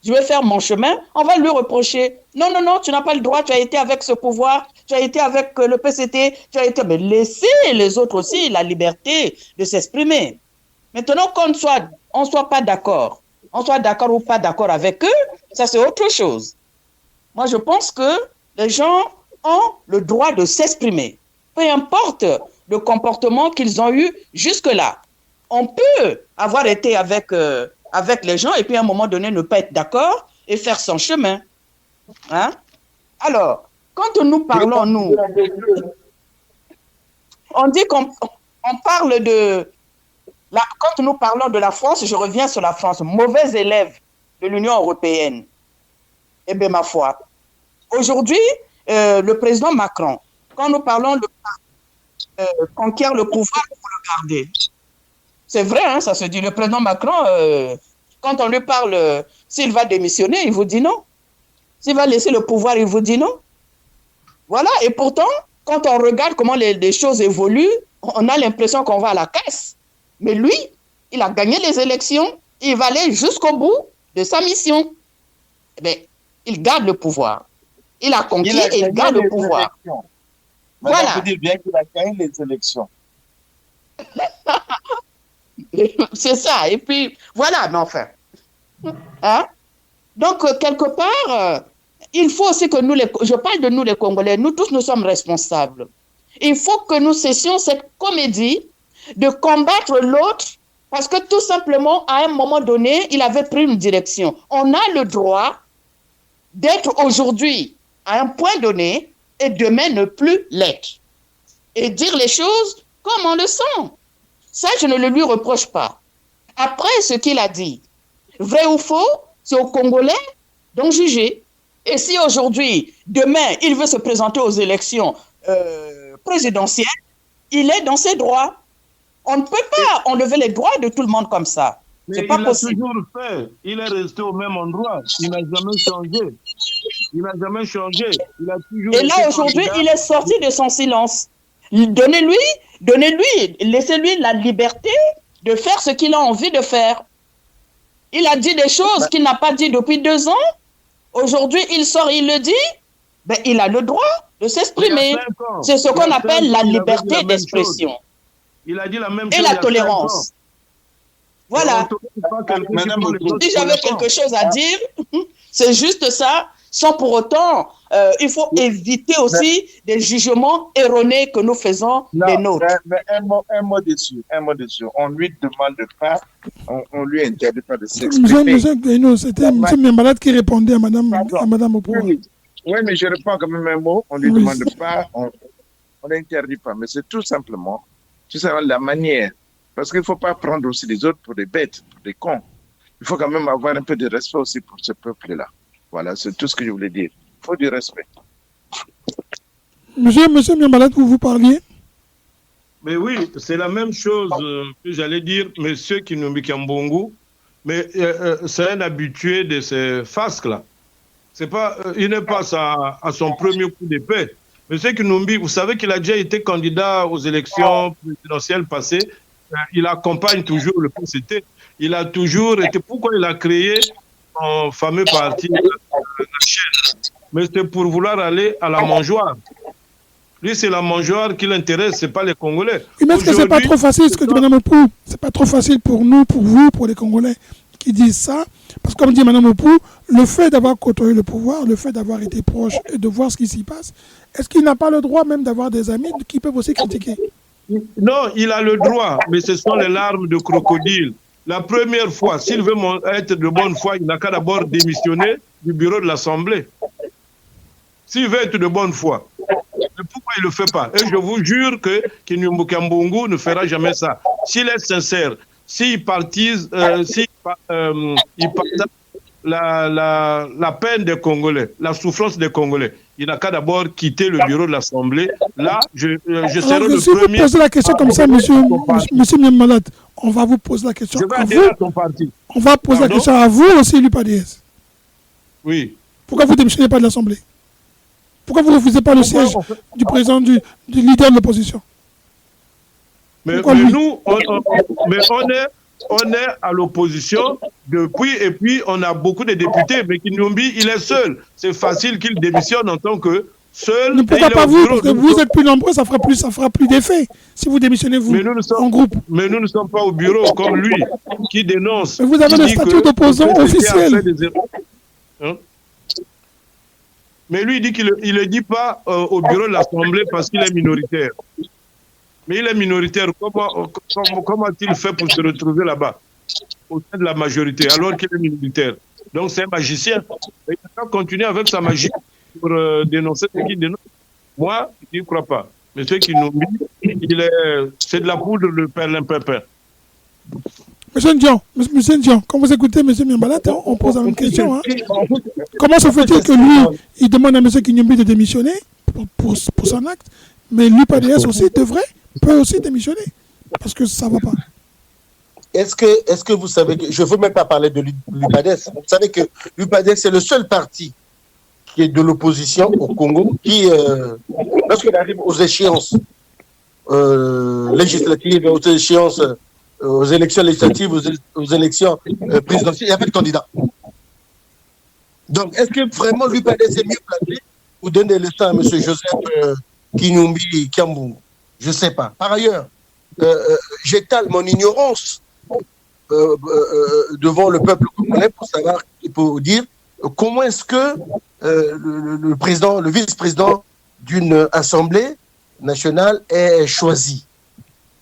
je vais faire mon chemin, on va lui reprocher. Non, tu n'as pas le droit, tu as été avec ce pouvoir, tu as été avec le PCT, mais laissez les autres aussi la liberté de s'exprimer. Maintenant, qu'on on soit pas d'accord, on soit d'accord ou pas d'accord avec eux, ça c'est autre chose. Moi, je pense que les gens ont le droit de s'exprimer. Peu importe de comportement qu'ils ont eu jusque-là. On peut avoir été avec les gens et puis à un moment donné ne pas être d'accord et faire son chemin. Hein? Alors, quand nous parlons, nous, on dit qu'on parle de... quand nous parlons de la France, je reviens sur la France, mauvais élève de l'Union européenne. Eh bien, ma foi, aujourd'hui, le président Macron, quand nous parlons de conquérir le pouvoir pour le garder, c'est vrai, hein, ça se dit. Le président Macron, quand on lui parle, s'il va démissionner, il vous dit non. S'il va laisser le pouvoir, il vous dit non. Voilà, et pourtant, quand on regarde comment les choses évoluent, on a l'impression qu'on va à la caisse. Mais lui, il a gagné les élections, il va aller jusqu'au bout de sa mission. Eh bien, il garde le pouvoir. Il a conquis et il garde le pouvoir. Voilà. Vous dire bien qu'il a gagné les élections. C'est ça. Et puis, voilà, mais enfin. Hein? Donc, quelque part, il faut aussi que nous, je parle de nous les Congolais, nous tous, nous sommes responsables. Il faut que nous cessions cette comédie de combattre l'autre parce que tout simplement, à un moment donné, il avait pris une direction. On a le droit d'être aujourd'hui à un point donné et demain ne plus l'être. Et dire les choses comme on le sent. Ça, je ne le lui reproche pas. Après ce qu'il a dit, vrai ou faux, c'est aux Congolais d'en juger. Et si aujourd'hui, demain, il veut se présenter aux élections présidentielles, il est dans ses droits. On ne peut pas enlever les droits de tout le monde comme ça. C'est pas possible. Il a toujours fait. Il est resté au même endroit. Il n'a jamais changé. Il n'a jamais changé. Il a toujours Et là, aujourd'hui, il est sorti de son silence. Donnez-lui, laissez-lui la liberté de faire ce qu'il a envie de faire. Il a dit des choses qu'il n'a pas dit depuis 2 ans. Aujourd'hui, il sort, il le dit. Ben, il a le droit de s'exprimer. C'est ce qu'on appelle la liberté d'expression. Il a dit la même chose. Et la tolérance. Voilà. Si j'avais quelque chose à dire, c'est juste ça. Sans pour autant, il faut éviter aussi des jugements erronés que nous faisons des nôtres. Mais un mot dessus. On lui demande pas, on lui interdit pas de s'exprimer. Monsieur Guéno, c'était M. Miambalad qui répondait à Madame Opoa. Oui, mais je réponds quand même un mot. On lui demande pas, on n'interdit pas. Mais c'est tout simplement, tu sais, la manière. Parce qu'il ne faut pas prendre aussi les autres pour des bêtes, pour des cons. Il faut quand même avoir un peu de respect aussi pour ce peuple-là. Voilà, c'est tout ce que je voulais dire. Il faut du respect. Monsieur Miambalad, vous parliez? Mais oui, c'est la même chose que j'allais dire, monsieur Kinumbi Kambongo, mais c'est un habitué de ces fasques-là. Il n'est pas à son premier coup d'épée. Monsieur Kinumbi, vous savez qu'il a déjà été candidat aux élections présidentielles passées. Il accompagne toujours le PCT. Il a toujours été... Pourquoi il a créé son fameux parti, la chaîne? Mais c'est pour vouloir aller à la mangeoire. Lui, c'est la mangeoire qui l'intéresse, ce n'est pas les Congolais. Mais est-ce que ce n'est pas trop facile, ce que dit Mme Opou? Ce n'est pas trop facile pour nous, pour vous, pour les Congolais qui disent ça? Parce que comme dit Mme Opou, le fait d'avoir côtoyé le pouvoir, le fait d'avoir été proche et de voir ce qui s'y passe, est-ce qu'il n'a pas le droit même d'avoir des amis qui peuvent aussi critiquer? Non, il a le droit, mais ce sont les larmes de crocodile. La première fois, s'il veut être de bonne foi, il n'a qu'à d'abord démissionner du bureau de l'Assemblée. S'il veut être de bonne foi. Mais pourquoi il ne le fait pas? Et je vous jure que Kinumbi Kambongo ne fera jamais ça. S'il est sincère, s'il partage la peine des Congolais, la souffrance des Congolais, il n'a qu'à d'abord quitter le bureau de l'Assemblée. Là, je serai le si premier... vous posez la question comme ça, monsieur Miambalad, on va vous poser la question à vous. On va poser la question à vous aussi, l'UPADS. Oui. Pourquoi vous ne démissionnez pas de l'Assemblée? Pourquoi vous ne refusez pas le siège du président, du leader de l'opposition? Mais nous, on est à l'opposition depuis, et puis on a beaucoup de députés, mais Kinumbi, il est seul. C'est facile qu'il démissionne en tant que seul. Mais pourquoi pas vous? Parce que vous êtes plus nombreux, ça fera plus d'effet si vous démissionnez vous en groupe. Mais nous ne sommes pas au bureau comme lui, qui dénonce. Mais vous avez le statut d'opposant officiel. Mais lui, il dit qu'il ne le dit pas au bureau de l'Assemblée parce qu'il est minoritaire. Mais il est minoritaire. Comment a-t-il fait pour se retrouver là-bas, au sein de la majorité, alors qu'il est minoritaire? Donc c'est un magicien. Il va continuer avec sa magie pour dénoncer ce qu'il dénonce. Moi, je n'y crois pas. Mais ce qui nous dit, c'est de la poudre de perlimpinpin. Monsieur Ndian, quand vous écoutez M. Miambalat, on pose la même question. Hein. Comment se fait-il que lui, il demande à M. Kinyombi de démissionner pour son acte, mais l'UPADS aussi peut aussi démissionner, parce que ça ne va pas. Est-ce que vous savez que, je ne veux même pas parler de l'UPADS, vous savez que l'UPADS c'est le seul parti qui est de l'opposition au Congo, qui, lorsqu'il arrive aux échéances législatives, aux élections législatives, aux élections présidentielles, il n'y a pas de candidat. Donc, est-ce que vraiment l'UPADS est mieux placé pour donner le temps à M. Joseph Kinyombi Kiambou? Je ne sais pas. Par ailleurs, j'étale mon ignorance devant le peuple congolais pour dire comment est-ce que le vice-président d'une assemblée nationale est choisi.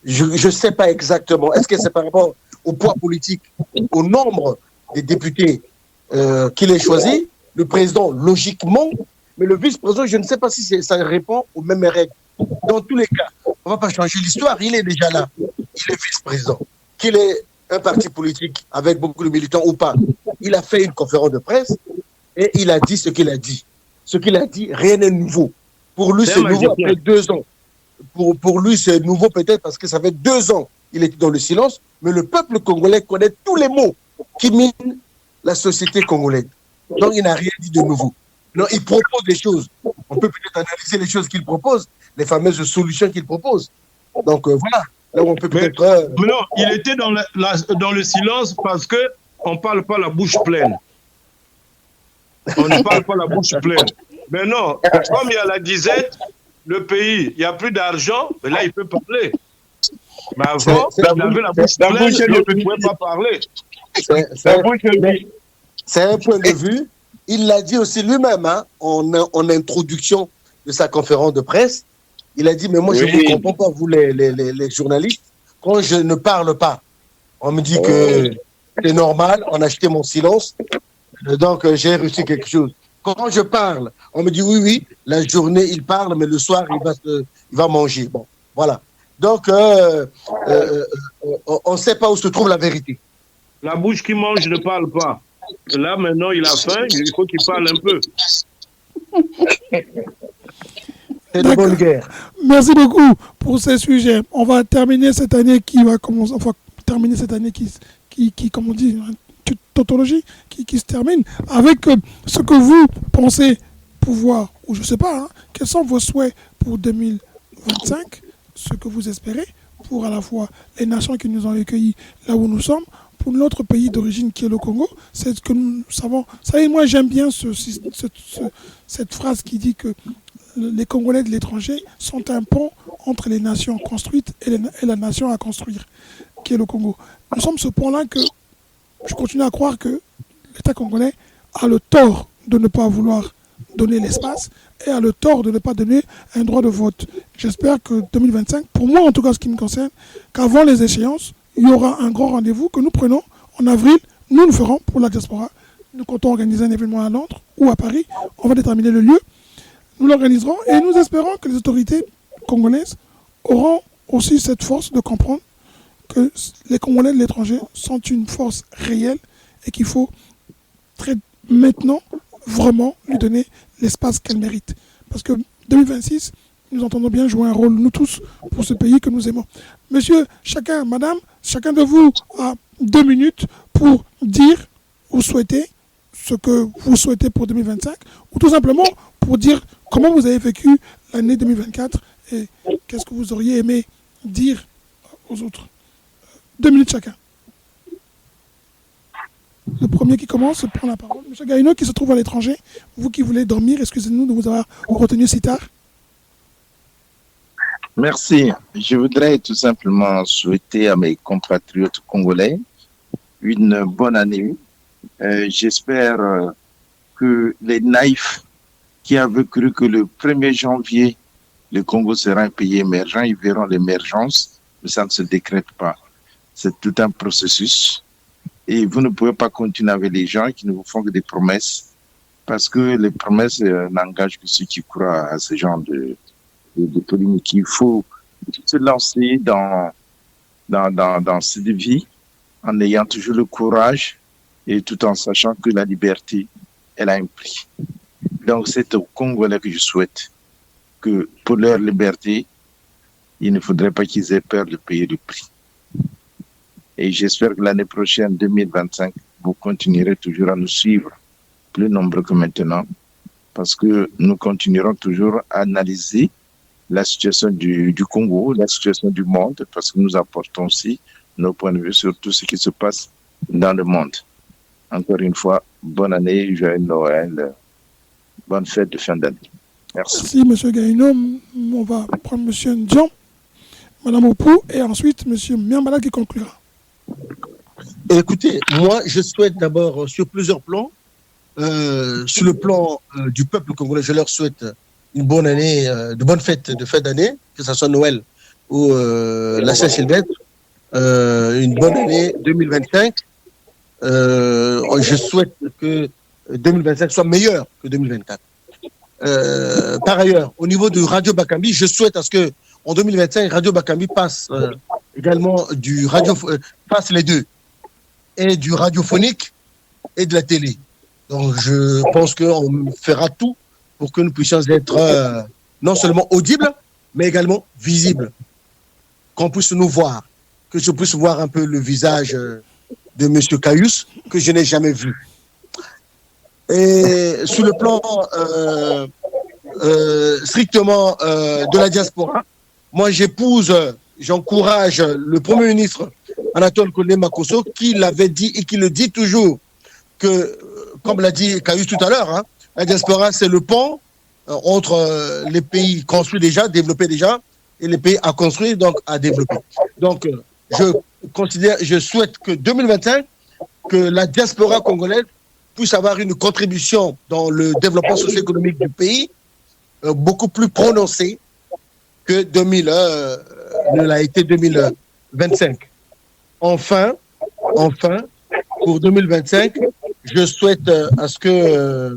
Je ne sais pas exactement. Est-ce que c'est par rapport au poids politique, au nombre des députés qu'il est choisi? Le président, logiquement, mais le vice-président, je ne sais pas si ça répond aux mêmes règles. Dans tous les cas, on ne va pas changer l'histoire. Il est déjà là. Il est vice-président. Qu'il ait un parti politique avec beaucoup de militants ou pas, il a fait une conférence de presse et il a dit ce qu'il a dit. Ce qu'il a dit, rien n'est nouveau. Pour lui, c'est nouveau après 2 ans. Pour lui, c'est nouveau peut-être parce que ça fait 2 ans qu'il était dans le silence, mais le peuple congolais connaît tous les mots qui minent la société congolaise. Donc, il n'a rien dit de nouveau. Non, il propose des choses. On peut peut-être analyser les choses qu'il propose, les fameuses solutions qu'il propose. Donc, voilà. Là où on peut peut-être... Mais non, il était dans le silence parce qu'on ne parle pas la bouche pleine. On ne parle pas la bouche pleine. Mais non, comme il y a la disette, le pays, il n'y a plus d'argent, mais là, il peut parler. Mais avant, il avait la bouche pleine, donc il ne pouvait pas parler. C'est un point de vue. Il l'a dit aussi lui-même, hein, en introduction de sa conférence de presse. Il a dit, mais moi, je ne vous comprends pas, vous, les journalistes, quand je ne parle pas. On me dit que c'est normal, on a acheté mon silence, donc j'ai reçu quelque chose. Quand je parle, on me dit, oui, la journée, il parle, mais le soir, il va manger. Bon, voilà. Donc, on ne sait pas où se trouve la vérité. La bouche qui mange ne parle pas. Là, maintenant, il a faim, il faut qu'il parle un peu. C'est de bonne guerre. Merci beaucoup pour ces sujets. On va terminer cette année qui va commencer, enfin, terminer cette année qui comme on dit, tautologie, qui se termine avec ce que vous pensez pouvoir, ou je ne sais pas, hein, quels sont vos souhaits pour 2025, ce que vous espérez pour à la fois les nations qui nous ont accueillis là où nous sommes, pour notre pays d'origine qui est le Congo. C'est ce que nous savons. Vous savez, moi j'aime bien cette phrase qui dit que les Congolais de l'étranger sont un pont entre les nations construites et la nation à construire, qui est le Congo. Nous sommes ce pont-là que je continue à croire que l'État congolais a le tort de ne pas vouloir donner l'espace et a le tort de ne pas donner un droit de vote. J'espère que 2025, pour moi en tout cas ce qui me concerne, qu'avant les échéances, il y aura un grand rendez-vous que nous prenons en avril. Nous le ferons pour la diaspora. Nous comptons organiser un événement à Londres ou à Paris. On va déterminer le lieu. Nous l'organiserons et nous espérons que les autorités congolaises auront aussi cette force de comprendre que les Congolais de l'étranger sont une force réelle et qu'il faut maintenant vraiment lui donner l'espace qu'elle mérite. Parce que 2026, nous entendons bien jouer un rôle, nous tous, pour ce pays que nous aimons. Monsieur, chacun, madame, chacun de vous a 2 minutes pour dire ou souhaiter ce que vous souhaitez pour 2025 ou tout simplement pour dire comment vous avez vécu l'année 2024 et qu'est-ce que vous auriez aimé dire aux autres. 2 minutes chacun. Le premier qui commence prend la parole. Monsieur Gaïno qui se trouve à l'étranger, vous qui voulez dormir, excusez-nous de vous avoir retenu si tard. Merci. Je voudrais tout simplement souhaiter à mes compatriotes congolais une bonne année. J'espère que les naïfs qui avaient cru que le 1er janvier Le Congo sera un pays émergent, ils verront l'émergence, mais ça ne se décrète pas. C'est tout un processus. Et vous ne pouvez pas continuer avec les gens qui ne vous font que des promesses, parce que les promesses n'engagent que ceux qui croient à ce genre de polémique. Il faut se lancer dans cette vie en ayant toujours le courage et tout en sachant que la liberté, elle a un prix. Donc c'est aux Congolais que je souhaite que pour leur liberté, il ne faudrait pas qu'ils aient peur de payer le prix. Et j'espère que l'année prochaine, 2025, vous continuerez toujours à nous suivre, plus nombreux que maintenant, parce que nous continuerons toujours à analyser la situation du Congo, la situation du monde, parce que nous apportons aussi nos points de vue sur tout ce qui se passe dans le monde. Encore une fois, bonne année, joyeux Noël, bonne fête de fin d'année. Merci. Merci, M. Gaïno. On va prendre M. Ndion, Mme Opou, et ensuite M. Miambala qui conclura. Écoutez, moi, je souhaite d'abord, sur plusieurs plans, sur le plan du peuple congolais, je leur souhaite une bonne année, de bonnes fêtes de fin d'année, que ce soit Noël ou la Saint-Sylvestre, une bonne année 2025. Je souhaite que 2025 soit meilleur que 2024. Par ailleurs, au niveau de Radio Bakambi, je souhaite à ce que en 2025, Radio Bakambi passe également passe les deux, et du radiophonique et de la télé. Donc je pense qu'on fera tout pour que nous puissions être non seulement audibles, mais également visibles, qu'on puisse nous voir, que je puisse voir un peu le visage de M. Caius, que je n'ai jamais vu. Et sur le plan strictement de la diaspora, moi j'encourage le Premier ministre Anatole Kone Makosso, qui l'avait dit et qui le dit toujours, que, comme l'a dit Caius tout à l'heure, la diaspora c'est le pont entre les pays construits déjà, développés déjà, et les pays à construire, donc à développer. Donc je souhaite que 2025, que la diaspora congolaise puisse avoir une contribution dans le développement socio-économique du pays beaucoup plus prononcée que 2001 ne l'a été 2025. Enfin, pour 2025, je souhaite à ce que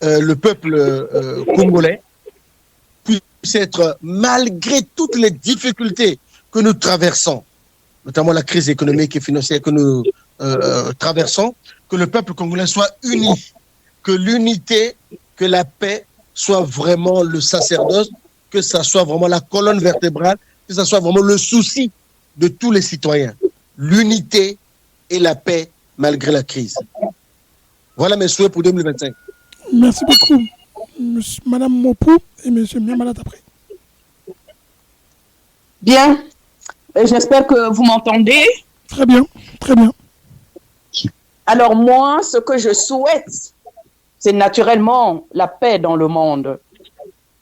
le peuple congolais puisse être, malgré toutes les difficultés que nous traversons, notamment la crise économique et financière que nous traversons, que le peuple congolais soit uni, que l'unité, que la paix soit vraiment le sacerdoce, que ça soit vraiment la colonne vertébrale, que ça soit vraiment le souci de tous les citoyens. L'unité et la paix malgré la crise. Voilà mes souhaits pour 2025. Merci beaucoup, Mme Mopou et M. Miambala après. Bien. J'espère que vous m'entendez. Très bien, très bien. Alors moi, ce que je souhaite, c'est naturellement la paix dans le monde.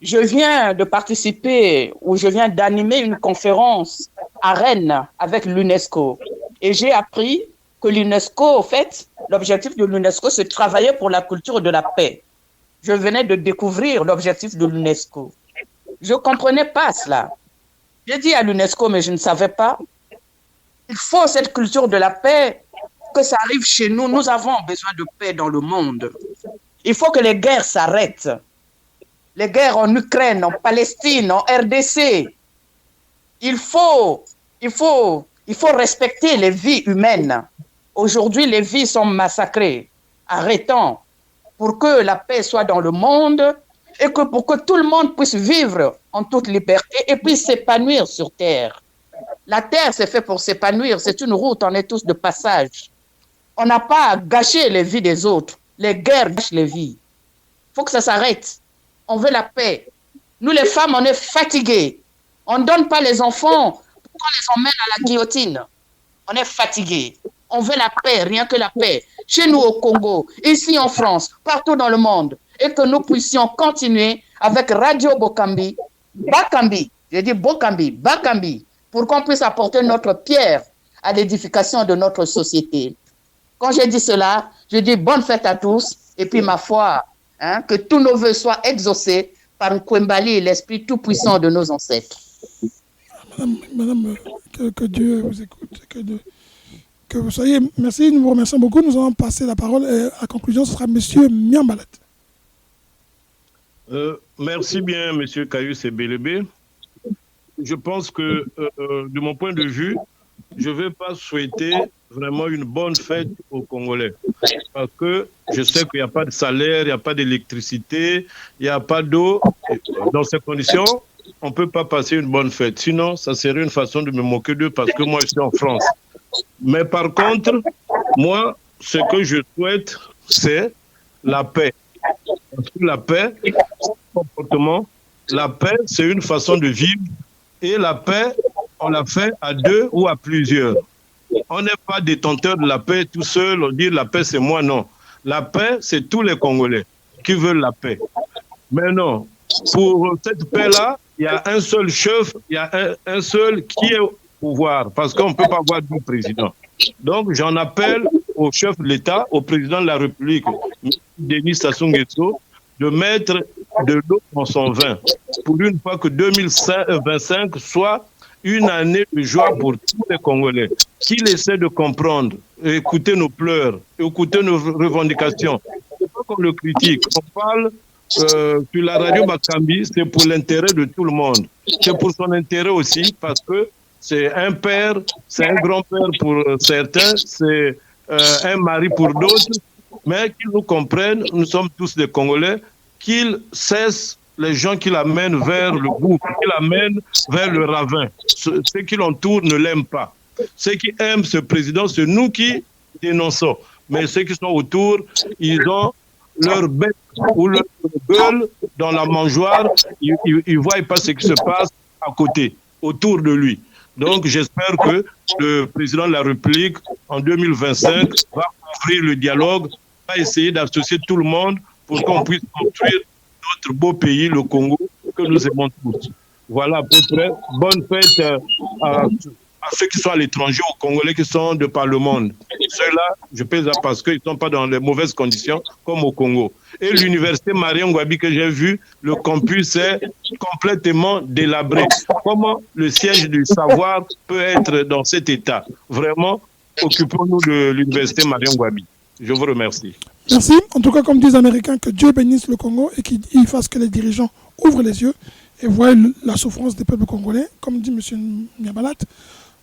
Je viens de participer ou je viens d'animer une conférence à Rennes avec l'UNESCO. Et j'ai appris que l'UNESCO, en fait, l'objectif de l'UNESCO, c'est de travailler pour la culture de la paix. Je venais de découvrir l'objectif de l'UNESCO. Je ne comprenais pas cela. J'ai dit à l'UNESCO, mais je ne savais pas. Il faut cette culture de la paix, que ça arrive chez nous. Nous avons besoin de paix dans le monde. Il faut que les guerres s'arrêtent. Les guerres en Ukraine, en Palestine, en RDC. Il faut respecter les vies humaines. Aujourd'hui, les vies sont massacrées. Arrêtons pour que la paix soit dans le monde et que pour que tout le monde puisse vivre en toute liberté et puisse s'épanouir sur Terre. La Terre, c'est fait pour s'épanouir. C'est une route, on est tous de passage. On n'a pas à gâcher les vies des autres. Les guerres gâchent les vies. Il faut que ça s'arrête. On veut la paix. Nous, les femmes, on est fatiguées. On ne donne pas les enfants pour qu'on les emmène à la guillotine. On est fatigués. On veut la paix, rien que la paix. Chez nous au Congo, ici en France, partout dans le monde. Et que nous puissions continuer avec Radio Bokambi, Bakambi, j'ai dit Bokambi, Bakambi, pour qu'on puisse apporter notre pierre à l'édification de notre société. Quand j'ai dit cela, je dis bonne fête à tous. Et puis ma foi, que tous nos vœux soient exaucés par Nkwembali, l'esprit tout-puissant de nos ancêtres. Madame, que Dieu vous écoute, que vous soyez. Merci, nous vous remercions beaucoup. Nous allons passer la parole. À conclusion, ce sera Monsieur Miambalat. Merci bien, Monsieur Caius et Belébé. Je pense que, de mon point de vue, je ne vais pas souhaiter vraiment une bonne fête aux Congolais. Parce que je sais qu'il n'y a pas de salaire, il n'y a pas d'électricité, il n'y a pas d'eau. Dans ces conditions, on ne peut pas passer une bonne fête. Sinon, ça serait une façon de me moquer d'eux parce que moi, je suis en France. Mais par contre, moi, ce que je souhaite, c'est la paix. Parce que la paix, c'est un comportement. La paix, c'est une façon de vivre. Et la paix, on la fait à deux ou à plusieurs. On n'est pas détenteur de la paix tout seul, on dit la paix c'est moi, non. La paix, c'est tous les Congolais qui veulent la paix. Mais non, pour cette paix-là, il y a un seul chef, il y a un seul qui est au pouvoir, parce qu'on ne peut pas avoir deux présidents. Donc j'en appelle au chef de l'État, au président de la République, Denis Sassou Nguesso, de mettre de l'eau dans son vin, pour une fois que 2025 soit une année de joie pour tous les Congolais, qu'il essaie de comprendre, écouter nos pleurs, écouter nos revendications. C'est pas qu'on le critique, on parle sur la radio Bakambi, c'est pour l'intérêt de tout le monde. C'est pour son intérêt aussi, parce que c'est un père, c'est un grand-père pour certains, c'est un mari pour d'autres, mais qu'ils nous comprennent, nous sommes tous des Congolais, qu'ils cessent les gens qui l'amènent vers le gouffre, qui l'amènent vers le ravin. Ceux qui l'entourent ne l'aiment pas. Ceux qui aiment ce président, c'est nous qui dénonçons. Mais ceux qui sont autour, ils ont leur bête ou leur gueule dans la mangeoire, ils voient pas ce qui se passe à côté, autour de lui. Donc j'espère que le président de la République, en 2025, va ouvrir le dialogue, va essayer d'associer tout le monde pour qu'on puisse construire notre beau pays, le Congo, que nous aimons tous. Voilà à peu près. Bonne fête à ceux qui sont à l'étranger, aux Congolais qui sont de par le monde. Ceux-là, je pèse parce qu'ils ne sont pas dans les mauvaises conditions, comme au Congo. Et l'université Marien Ngouabi que j'ai vu, le campus est complètement délabré. Comment le siège du savoir peut être dans cet état? Vraiment, occupons-nous de l'université Marien Ngouabi. Je vous remercie. Merci. En tout cas, comme disent les Américains, que Dieu bénisse le Congo et qu'il fasse que les dirigeants ouvrent les yeux et voient la souffrance des peuples congolais. Comme dit M. Miambalat,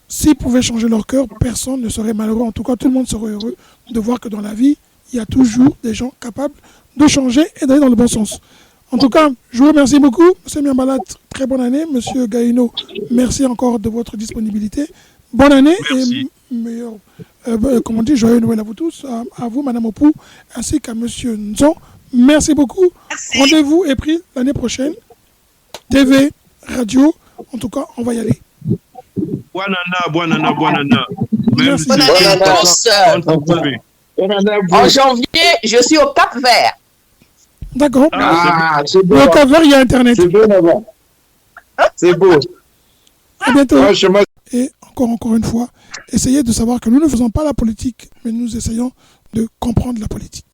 s'ils pouvaient changer leur cœur, personne ne serait malheureux. En tout cas, tout le monde serait heureux de voir que dans la vie, il y a toujours des gens capables de changer et d'aller dans le bon sens. En tout cas, je vous remercie beaucoup. M. Miambalat, très bonne année. M. Gaïno, merci encore de votre disponibilité. Bonne année. Merci. Et meilleur, comme on dit, joyeux Noël à vous tous, à vous, Mme Opou, ainsi qu'à M. Nzon. Merci beaucoup. Merci. Rendez-vous est pris l'année prochaine. TV, radio, en tout cas, on va y aller. Bonne Merci. Bonne année à tous. En janvier, je suis au Cap-Vert. D'accord. C'est beau. Au Cap-Vert, il y a Internet. C'est beau là-bas. C'est beau. À bientôt. Et encore une fois, essayez de savoir que nous ne faisons pas la politique, mais nous essayons de comprendre la politique.